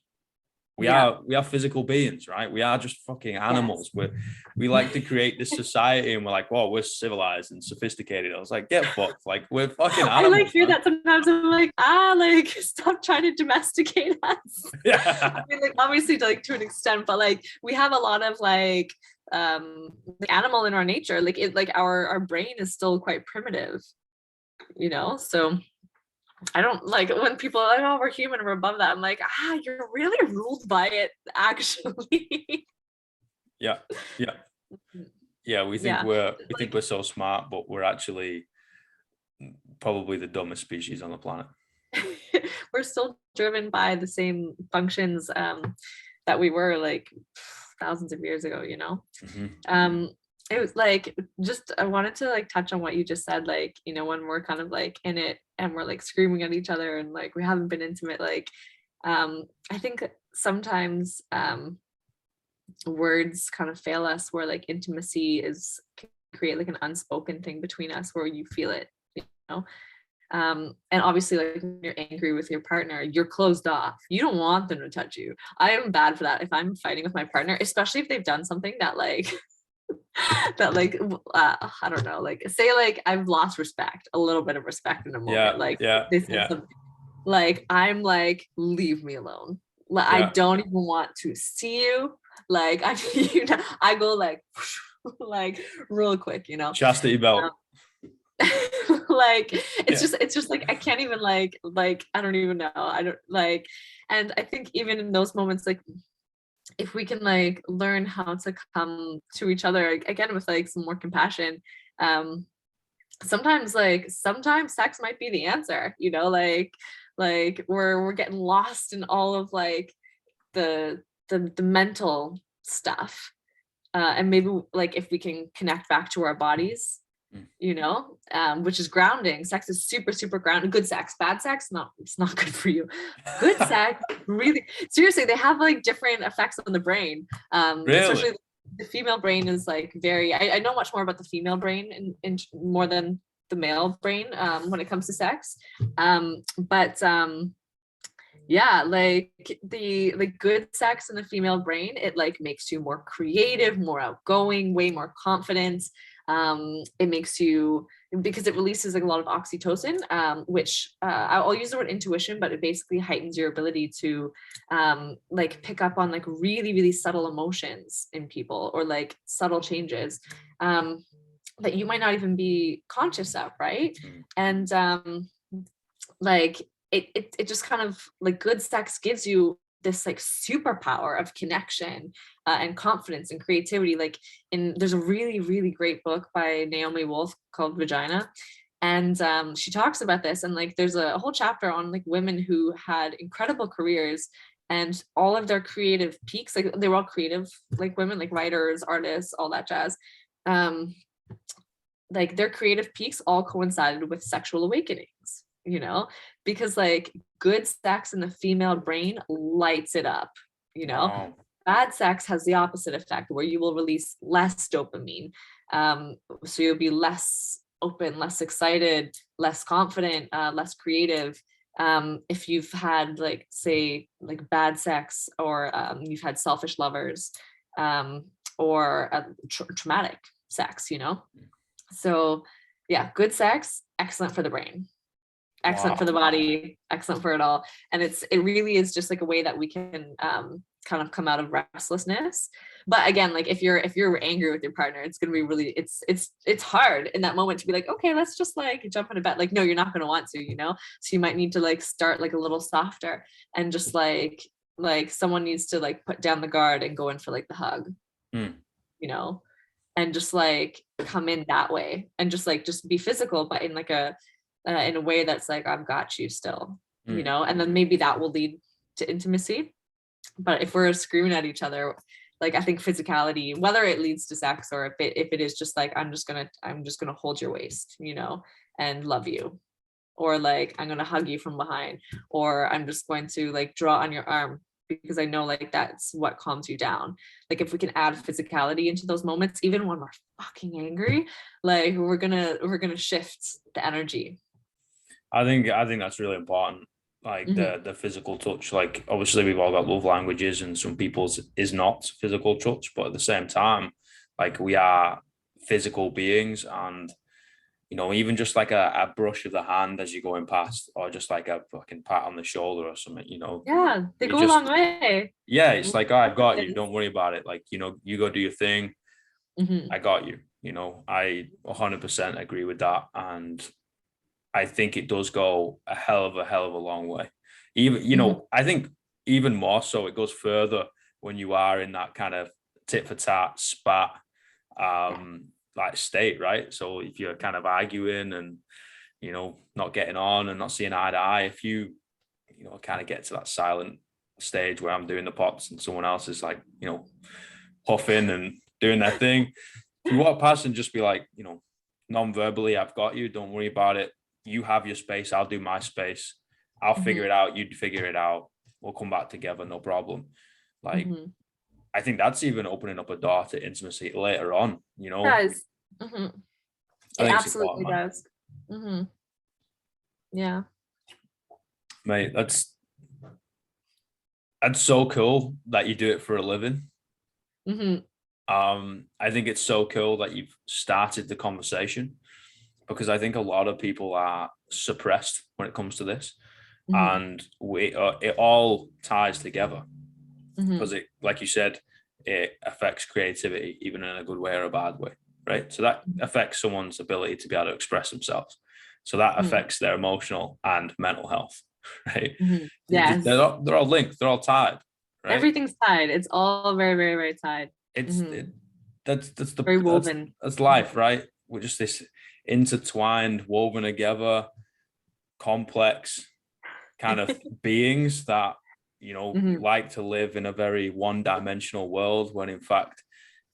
We are physical beings, right? We are just fucking animals. Yes. We like to create this society, and we're like, whoa, we're civilized and sophisticated. I was like, get fucked. Like, we're fucking animals. I like hear that sometimes. I'm like, stop trying to domesticate us. Yeah. I mean, like, obviously, like to an extent, but like we have a lot of like the animal in our nature. Like it, like our brain is still quite primitive, so I don't like when people are like, oh, we're human, we're above that. I'm like, you're really ruled by it, actually. Yeah. We think we're so smart, but we're actually probably the dumbest species on the planet. We're still driven by the same functions that we were like thousands of years ago, Mm-hmm. It was like, just, I wanted to like touch on what you just said, like, when we're kind of like in it and we're like screaming at each other and like we haven't been intimate, like I think sometimes words kind of fail us, where like intimacy can create like an unspoken thing between us where you feel it, and obviously like when you're angry with your partner, you're closed off, you don't want them to touch you. I am bad for that if I'm fighting with my partner, especially if they've done something that like I don't know, like say like I've lost a little bit of respect in a moment, they said something, like I'm like, leave me alone, like I don't even want to see you, like I go like like real quick, chastity belt. Like it's just like I can't even like I don't even know, I don't like, and I think even in those moments, like if we can like learn how to come to each other again with like some more compassion, sometimes sex might be the answer, like we're getting lost in all of like the mental stuff, and maybe like if we can connect back to our bodies, which is grounding. Sex is super, super grounding. Good sex, bad sex, it's not good for you. Good sex, really, seriously, they have like different effects on the brain. Really? Especially the female brain is like very, I know much more about the female brain in more than the male brain when it comes to sex. But like the like good sex in the female brain, it like makes you more creative, more outgoing, way more confident. It makes you, because it releases like a lot of oxytocin, which I'll use the word intuition, but it basically heightens your ability to like pick up on like really, really subtle emotions in people, or like subtle changes that you might not even be conscious of, right? And like it just kind of like, good sex gives you this like superpower of connection and confidence and creativity. Like there's a really, really great book by Naomi Wolf called Vagina, and she talks about this, and like there's a whole chapter on like women who had incredible careers, and all of their creative peaks, like they were all creative, like women, like writers, artists, all that jazz, like their creative peaks all coincided with sexual awakenings, because like good sex in the female brain lights it up, Wow. Bad sex has the opposite effect, where you will release less dopamine, so you'll be less open, less excited, less confident, less creative, if you've had like, say, like bad sex, or you've had selfish lovers, or traumatic sex, you know? So yeah, good sex, excellent for the brain, excellent for the body, excellent for it all. And it really is just like a way that we can kind of come out of restlessness. But again, like if you're angry with your partner, it's gonna be really, it's hard in that moment to be like, okay, let's just like jump into bed. Like, no, you're not gonna want to, you know? So you might need to like start like a little softer, and just like someone needs to like put down the guard and go in for like the hug, you know, and just like come in that way, and just be physical, but in like in a way that's like, I've got you still, you know, and then maybe that will lead to intimacy. But if we're screaming at each other, like I think physicality, whether it leads to sex or if it is just like, I'm just gonna hold your waist, you know, and love you, or like I'm gonna hug you from behind, or I'm just going to like draw on your arm because I know like that's what calms you down. Like if we can add physicality into those moments, even when we're fucking angry, like we're gonna shift the energy. I think that's really important. Like the physical touch. Like obviously we've all got love languages, and some people's is not physical touch, but at the same time, like we are physical beings, and you know, even just like a brush of the hand as you're going past, or just like a fucking pat on the shoulder or something, you know. Yeah, they go a just, long way. yeah, it's like, oh, I've got you. Don't worry about it. Like, you know, you go do your thing. I got you. You know, I 100% agree with that. And I think it does go a hell of a long way. Even, you know, I think even more so, it goes further when you are in that kind of tit for tat spat like state, right? So if you're kind of arguing and, you know, not getting on and not seeing eye to eye, if you know, kind of get to that silent stage where I'm doing the pots and someone else is like, you know, puffing and doing their thing, if you walk past and just be like, you know, non-verbally, I've got you, don't worry about it. You have your space, I'll do my space. I'll figure it out, you'd figure it out. We'll come back together, no problem. Like, I think that's even opening up a door to intimacy later on, you know? It does. It absolutely does. Yeah. Mate, that's so cool that you do it for a living. I think it's so cool that you've started the conversation, because I think a lot of people are suppressed when it comes to this, and it all ties together, because it, like you said, it affects creativity, even in a good way or a bad way, right? So that affects someone's ability to be able to express themselves. So that affects their emotional and mental health, right? Yes. They're all linked. They're all tied, right? Everything's tied. It's all very, very, very tied. That's the very woven. That's life, right? We're just this intertwined, woven together, complex kind of beings that, you know, like to live in a very one-dimensional world, when in fact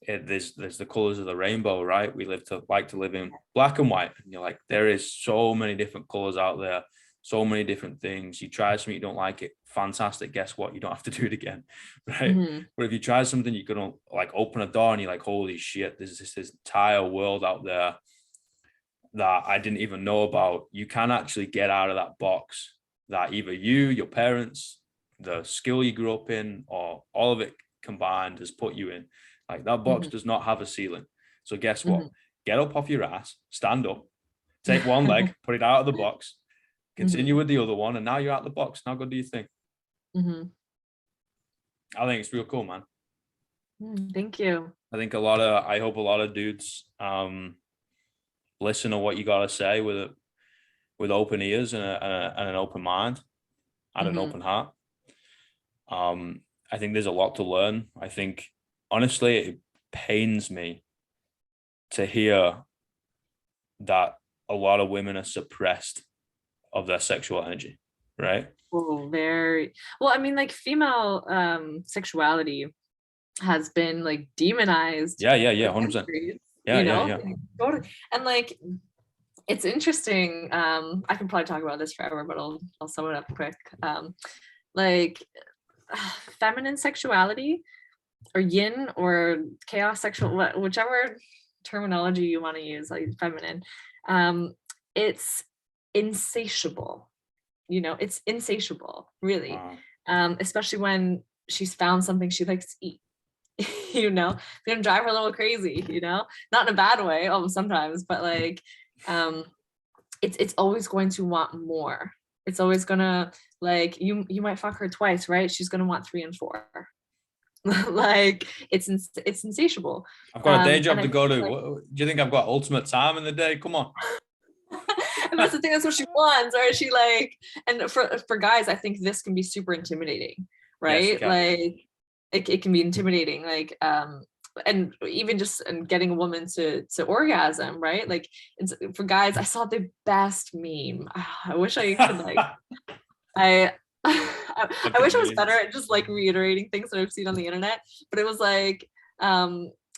there's the colors of the rainbow, right? We like to live in black and white, and you're like, there is so many different colors out there, so many different things. You try something, you don't like it, fantastic, guess what, you don't have to do it again, right? But if you try something, you're gonna like open a door and you're like, holy shit, there's this entire world out there that I didn't even know about. You can actually get out of that box that either you, your parents, the skill you grew up in, or all of it combined has put you in. Like, that box does not have a ceiling. So guess what? Get up off your ass, stand up, take one leg, put it out of the box, continue with the other one, and now you're out of the box. Now go do your thing. I think it's real cool, man. Thank you. I think I hope a lot of dudes listen to what you gotta say with open ears and an open mind and an open heart. I think there's a lot to learn. I think, honestly, it pains me to hear that a lot of women are suppressed of their sexual energy, right? Oh, very well. I mean, like, female sexuality has been like demonized. Yeah, 100%. Yeah, you know, and like, it's interesting. I can probably talk about this forever, but I'll sum it up quick. Like, feminine sexuality, or yin, or chaos sexual, whichever terminology you want to use, like feminine, it's insatiable. You know, it's insatiable, really. Especially when she's found something she likes to eat, you know, it's gonna drive her a little crazy, you know, not in a bad way, sometimes, but like, it's always going to want more. It's always gonna, like, you might fuck her twice, right? She's gonna want 3 and 4. Like, it's insatiable. I've got a day And job to I go feel to. like, Do you think I've got ultimate time in the day? Come on. and that's the thing, that's what she wants, or is she like, and for guys, I think this can be super intimidating, Yes, you right? can. Like, it can be intimidating, like, and even just and getting a woman to orgasm, right? Like, it's, for guys, I saw the best meme. I wish I could, like, I I wish I was better at just like reiterating things that I've seen on the internet, but it was like,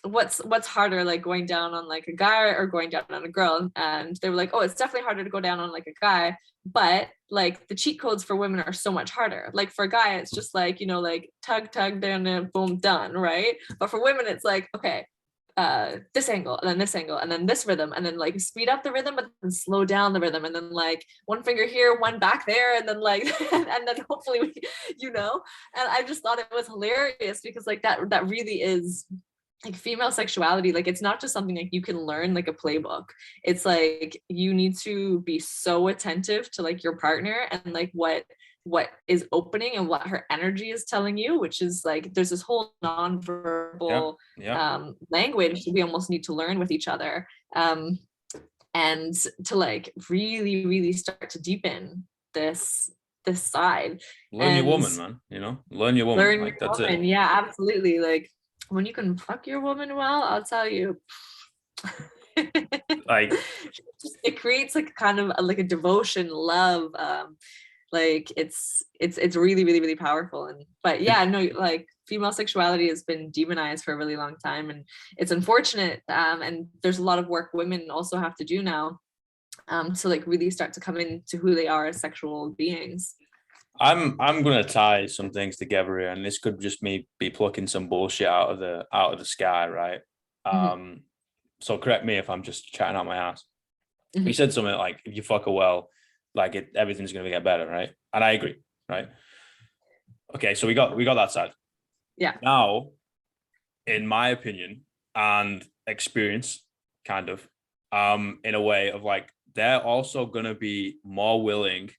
what's harder, like going down on like a guy or going down on a girl? And they were like, oh, it's definitely harder to go down on like a guy, but like the cheat codes for women are so much harder. Like for a guy, it's just like, you know, like tug, then boom, done, right? But for women, it's like, okay, this angle and then this angle and then this rhythm, and then like speed up the rhythm but then slow down the rhythm, and then like one finger here, one back there, and then like and then hopefully we, you know. And I just thought it was hilarious because like that really is like female sexuality. Like, it's not just something like you can learn like a playbook. It's like you need to be so attentive to like your partner and like what is opening and what her energy is telling you, which is like there's this whole nonverbal language we almost need to learn with each other, and to like really start to deepen this side. Learn your And woman, man. You know, learn your woman. learn Like, your that's woman. it. Yeah, absolutely. Like, when you can fuck your woman well, I'll tell you. Like, It creates like kind of like a devotion, love. Like it's really powerful. And but yeah, no, like female sexuality has been demonized for a really long time, and it's unfortunate. And there's a lot of work women also have to do now, to like really start to come into who they are as sexual beings. I'm gonna tie some things together here, and this could just me be plucking some bullshit out of the sky, right? Mhm, So correct me if I'm just chatting out my ass. You mhm. said something like, if you fuck her well, like everything's gonna get better, right? And I agree, right? Okay, so we got that side. Yeah. Now, in my opinion and experience, kind of, in a way of like, they're also gonna be more willing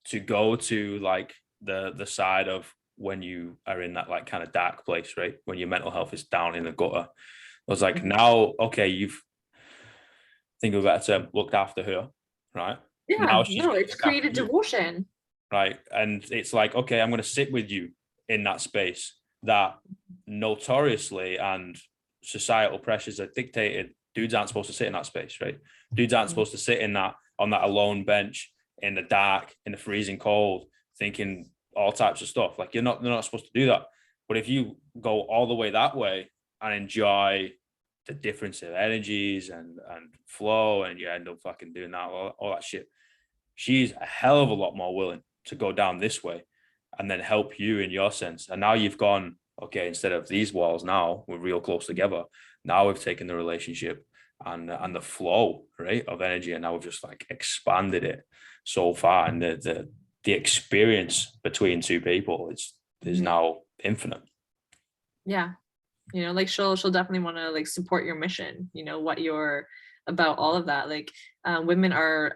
to go to like the side of when you are in that like kind of dark place, right? When your mental health is down in the gutter. I was like, Mhm. now, okay, you've, think of a better term, looked after her, right? Yeah, Now she's no, gonna it's look after created you, devotion. right? And it's like, okay, I'm gonna sit with you in that space that notoriously and societal pressures are dictated. Dudes aren't supposed to sit in that space, right? Dudes aren't Mhm. supposed to sit in that on that alone bench in the dark, in the freezing cold, thinking all types of stuff. Like, they're not supposed to do that. But if you go all the way that way and enjoy the difference of energies and flow, and you end up fucking doing that, all that shit, she's a hell of a lot more willing to go down this way and then help you in your sense. And now you've gone, okay, instead of these walls, now we're real close together. Now we've taken the relationship and the flow, right, of energy, and now we've just like expanded it so far. And the experience between two people is Mhm. now infinite. Yeah, you know, like she'll definitely want to like support your mission, you know, what you're about, all of that. Like, women are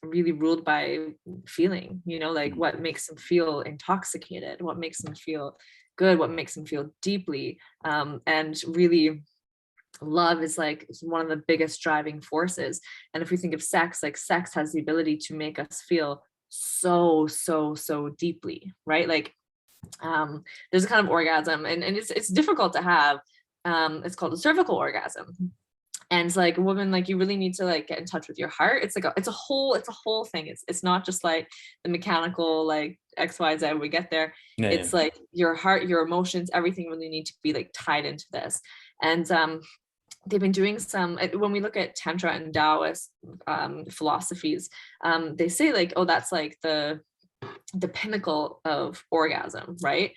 really ruled by feeling, you know, like what makes them feel intoxicated, what makes them feel good, what makes them feel deeply, and really love is one of the biggest driving forces. And if we think of sex, like sex has the ability to make us feel so deeply, right? Like, there's a kind of orgasm, and it's difficult to have. It's called a cervical orgasm. And it's like a woman, like you really need to like get in touch with your heart. It's like it's a whole thing. It's not just like the mechanical like XYZ we get there. Yeah, yeah. It's like your heart, your emotions, everything really need to be like tied into this. And they've been doing some, when we look at Tantra and Taoist philosophies, they say like, oh, that's like the pinnacle of orgasm, right?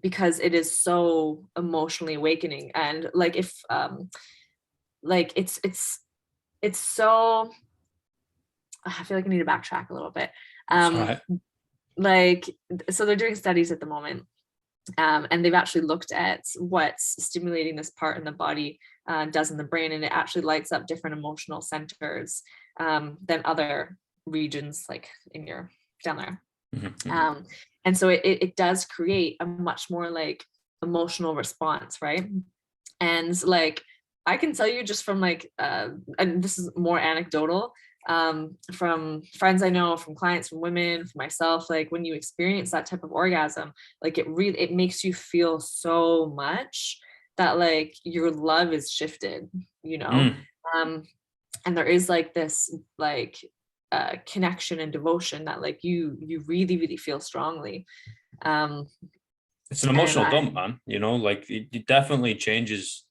Because it is so emotionally awakening. And like if like it's so, I feel like I need to backtrack a little bit. That's all right. Like, so they're doing studies at the moment, And they've actually looked at what's stimulating this part in the body does in the brain, and it actually lights up different emotional centers than other regions like in your down there. And so it does create a much more like emotional response, right? And like I can tell you just from like and this is more anecdotal, from friends I know, from clients, from women, from myself, like when you experience that type of orgasm, like it makes you feel so much that like your love is shifted, you know. And there is like this like connection and devotion that like you really really feel strongly. It's an emotional dump, man, you know, like it definitely changes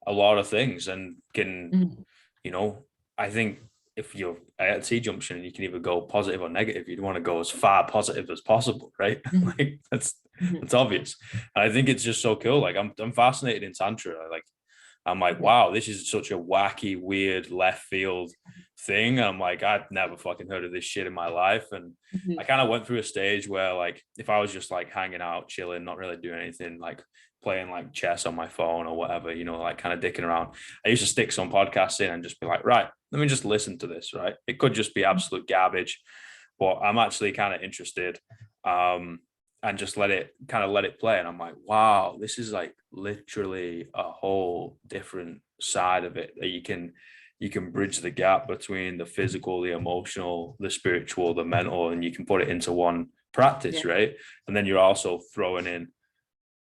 a lot of things and can, you know, I think if you're at T junction and you can either go positive or negative, you'd want to go as far positive as possible, right? Like that's obvious. And I think it's just so cool. Like I'm fascinated in Tantra. I'm like, wow, this is such a wacky, weird left field thing. I'm like, I've never fucking heard of this shit in my life. And I kind of went through a stage where like, if I was just like hanging out, chilling, not really doing anything, like playing like chess on my phone or whatever, you know, like kind of dicking around, I used to stick some podcasts in and just be like, right, let me just listen to this, right? It could just be absolute garbage, but I'm actually kind of interested. And just let it play. And I'm like, wow, this is like literally a whole different side of it that you can bridge the gap between the physical, the emotional, the spiritual, the mental, and you can put it into one practice, right? And then you're also throwing in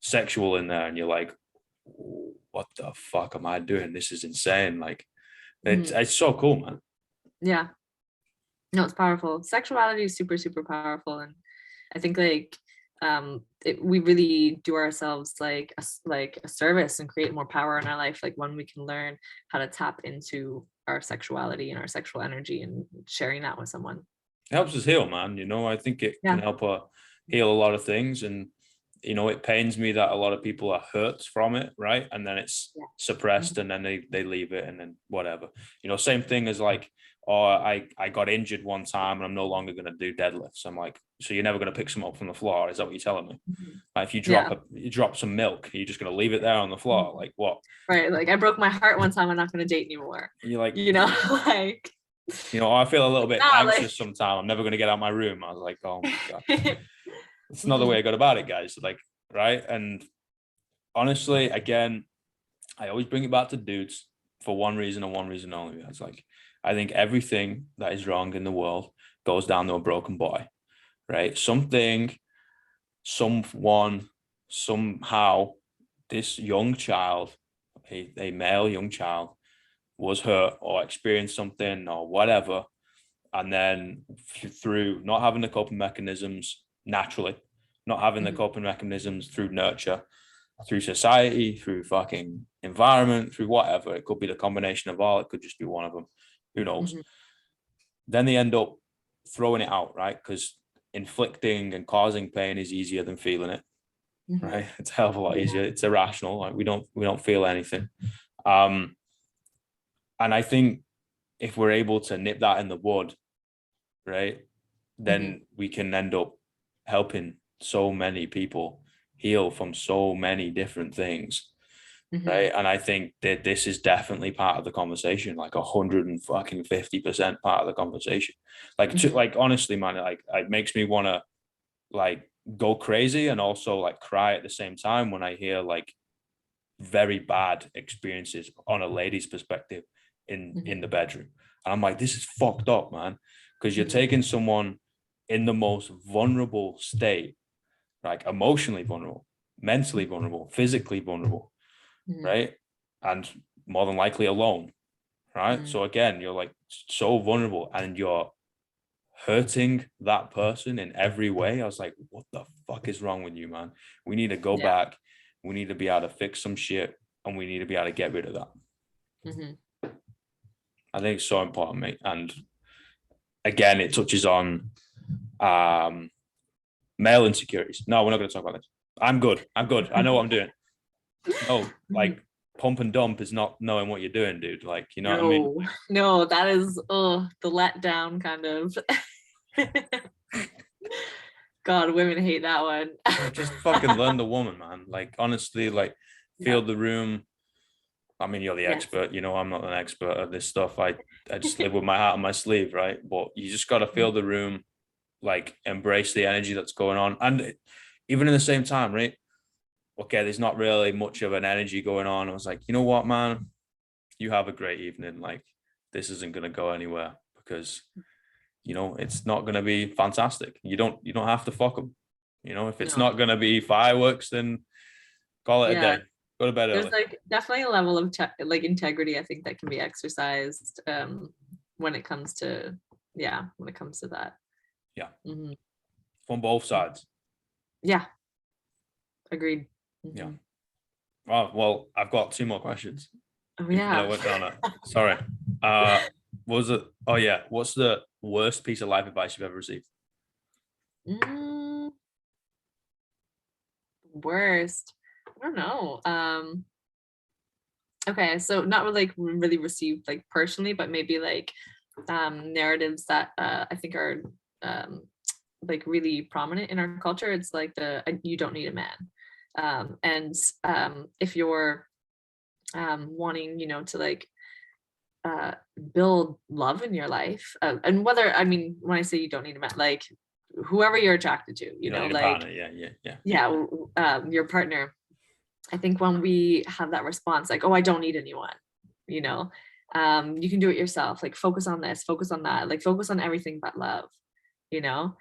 sexual in there and you're like, what the fuck am I doing? This is insane. Like it's so cool, man. Yeah. No, it's powerful. Sexuality is super, super powerful. And I think like we really do ourselves like a service and create more power in our life, like when we can learn how to tap into our sexuality and our sexual energy and sharing that with someone. It helps us heal, man. You know, I think it can help heal a lot of things. And you know, it pains me that a lot of people are hurt from it, right? And then it's suppressed and then they leave it and then whatever. You know, same thing as like, oh, I got injured one time and I'm no longer going to do deadlifts. I'm like, so you're never going to pick some up from the floor? Is that what you're telling me? Like if you drop some milk, you're just going to leave it there on the floor? Like what? Right. Like I broke my heart one time, I'm not going to date anymore. And you're like, you know, like, you know, I feel a little bit anxious sometimes. I'm never going to get out of my room. I was like, oh my God. It's not the way I got about it, guys. Like, right. And honestly, again, I always bring it back to dudes for one reason and one reason only. It's like, I think everything that is wrong in the world goes down to a broken boy, right? Someone, somehow, this young child, a male young child, was hurt or experienced something or whatever. And then through not having the coping mechanisms naturally, not having the coping mechanisms through nurture, through society, through fucking environment, through whatever, it could be the combination of all, it could just be one of them, who knows. Then they end up throwing it out, right? Because inflicting and causing pain is easier than feeling it, right? It's a hell of a lot easier. It's irrational. Like we don't feel anything. And I think if we're able to nip that in the bud, right, then we can end up helping so many people heal from so many different things, right? And I think that this is definitely part of the conversation, like 150% part of the conversation. Like honestly, man, like it makes me want to like go crazy and also like cry at the same time when I hear like very bad experiences on a lady's perspective in the bedroom. And I'm like, this is fucked up, man, because you're taking someone in the most vulnerable state, like emotionally vulnerable, mentally vulnerable, physically vulnerable, right? And more than likely alone, right? So again, you're like so vulnerable and you're hurting that person in every way. I was like, what the fuck is wrong with you, man? We need to go back. We need to be able to fix some shit and we need to be able to get rid of that. I think it's so important, mate. And again, it touches on male insecurities. No, we're not going to talk about this. I'm good. I know what I'm doing. No, like pump and dump is not knowing what you're doing, dude. Like, you know what I mean? No, that is the letdown kind of. God, women hate that one. Just fucking learn the woman, man. Like, honestly, like, feel the room. I mean, you're the expert, you know, I'm not an expert at this stuff. I just live with my heart on my sleeve, right? But you just got to feel the room, like, embrace the energy that's going on. And even in the same time, right? Okay, there's not really much of an energy going on. I was like, you know what, man? You have a great evening. Like, this isn't going to go anywhere because, you know, it's not going to be fantastic. You don't have to fuck them. You know, if it's not going to be fireworks, then call it a day. Go to bed early. There's like definitely a level of like integrity, I think, that can be exercised when it comes to that. Yeah. From both sides. Yeah. Agreed. Yeah. Oh, well, I've got 2 more questions. Oh yeah. I went on it. Sorry. What was it? Oh yeah. What's the worst piece of life advice you've ever received? Worst. I don't know. Okay, so not really received like personally, but maybe like narratives that I think are like really prominent in our culture. It's like you don't need a man. And if you're wanting, you know, to like build love in your life, and whether, I mean, when I say you don't need a man, like whoever you're attracted to, you know, like your partner. I think when we have that response, like, oh, I don't need anyone, you know, you can do it yourself. Like, focus on this, focus on that, like, focus on everything but love, you know.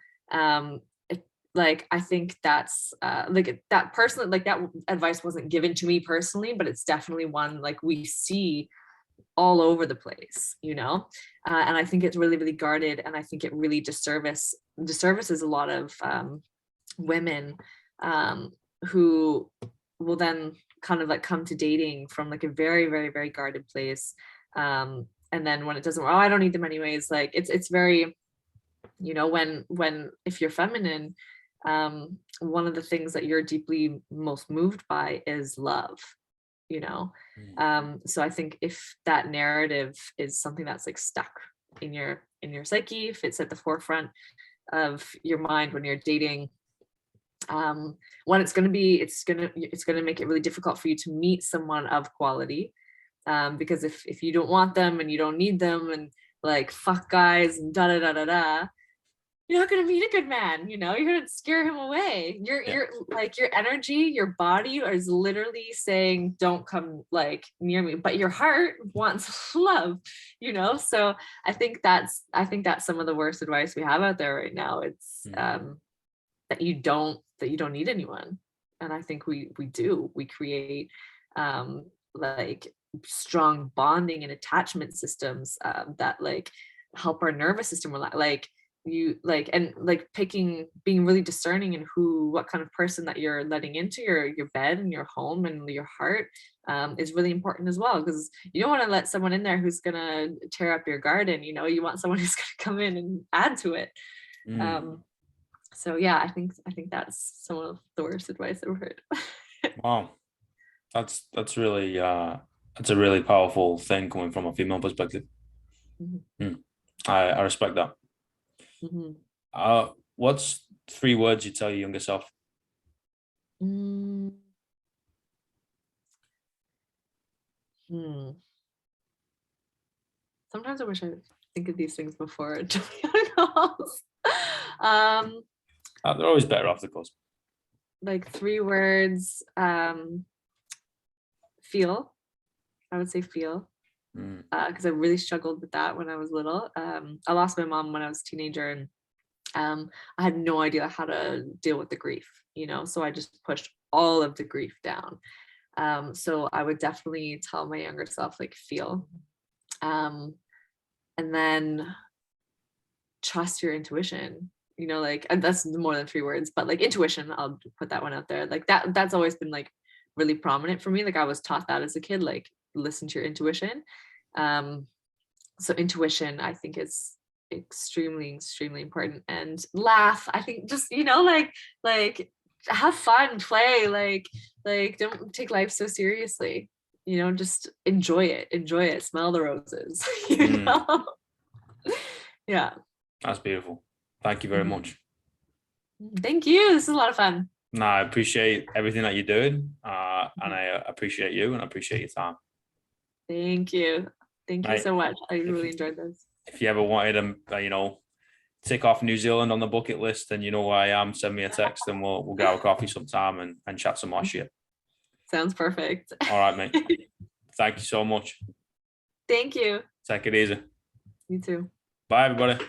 Like, I think that's like that personally, like that advice wasn't given to me personally, but it's definitely one like we see all over the place, you know. And I think it's really, really guarded, and I think it really disservices a lot of women who will then kind of like come to dating from like a very, very, very guarded place. And then when it doesn't work, oh, I don't need them anyways. Like it's very, you know, when if you're feminine, one of the things that you're deeply most moved by is love, you know. So I think if that narrative is something that's like stuck in your psyche, if it's at the forefront of your mind when you're dating, one, it's going to make it really difficult for you to meet someone of quality, because if you don't want them and you don't need them and like fuck guys and da da da da da, you're not going to meet a good man, you know. You're going to scare him away. You're like, your energy, your body is literally saying don't come like near me, but your heart wants love, you know. So I think that's some of the worst advice we have out there right now. It's that you don't need anyone. And I think we create like strong bonding and attachment systems that like help our nervous system like you like, and like being really discerning in what kind of person that you're letting into your bed and your home and your heart is really important as well, because you don't want to let someone in there who's gonna tear up your garden, you know. You want someone who's gonna come in and add to it. So yeah, I think that's some of the worst advice I've heard. Wow, that's really that's a really powerful thing coming from a female perspective. I respect that. What's 3 words you tell your younger self? Sometimes I wish I think of these things before, to be honest. They're always better off the cusp. Like 3 words. Feel. I would say feel, because I really struggled with that when I was little. I lost my mom when I was a teenager, and I had no idea how to deal with the grief, you know. So I just pushed all of the grief down. So I would definitely tell my younger self, like, feel, and then trust your intuition, you know. Like, and that's more than 3 words, but like intuition, I'll put that one out there. Like that's always been like really prominent for me. Like, I was taught that as a kid, like, listen to your intuition. So intuition, I think, is extremely, extremely important. And laugh, I think, just, you know, like have fun, play, like don't take life so seriously, you know. Just enjoy it, smell the roses. You know. Yeah, that's beautiful. Thank you very much. Thank you. This is a lot of fun. No, I appreciate everything that you're doing, and I appreciate you, and I appreciate your time. Thank you. Thank you Right. so much. I really enjoyed this. If you ever wanted to, tick off New Zealand on the bucket list, then you know where I am. Send me a text, and we'll grab a coffee sometime and chat some more shit. Sounds perfect. All right, mate. Thank you so much. Thank you. Take it easy. You too. Bye, everybody.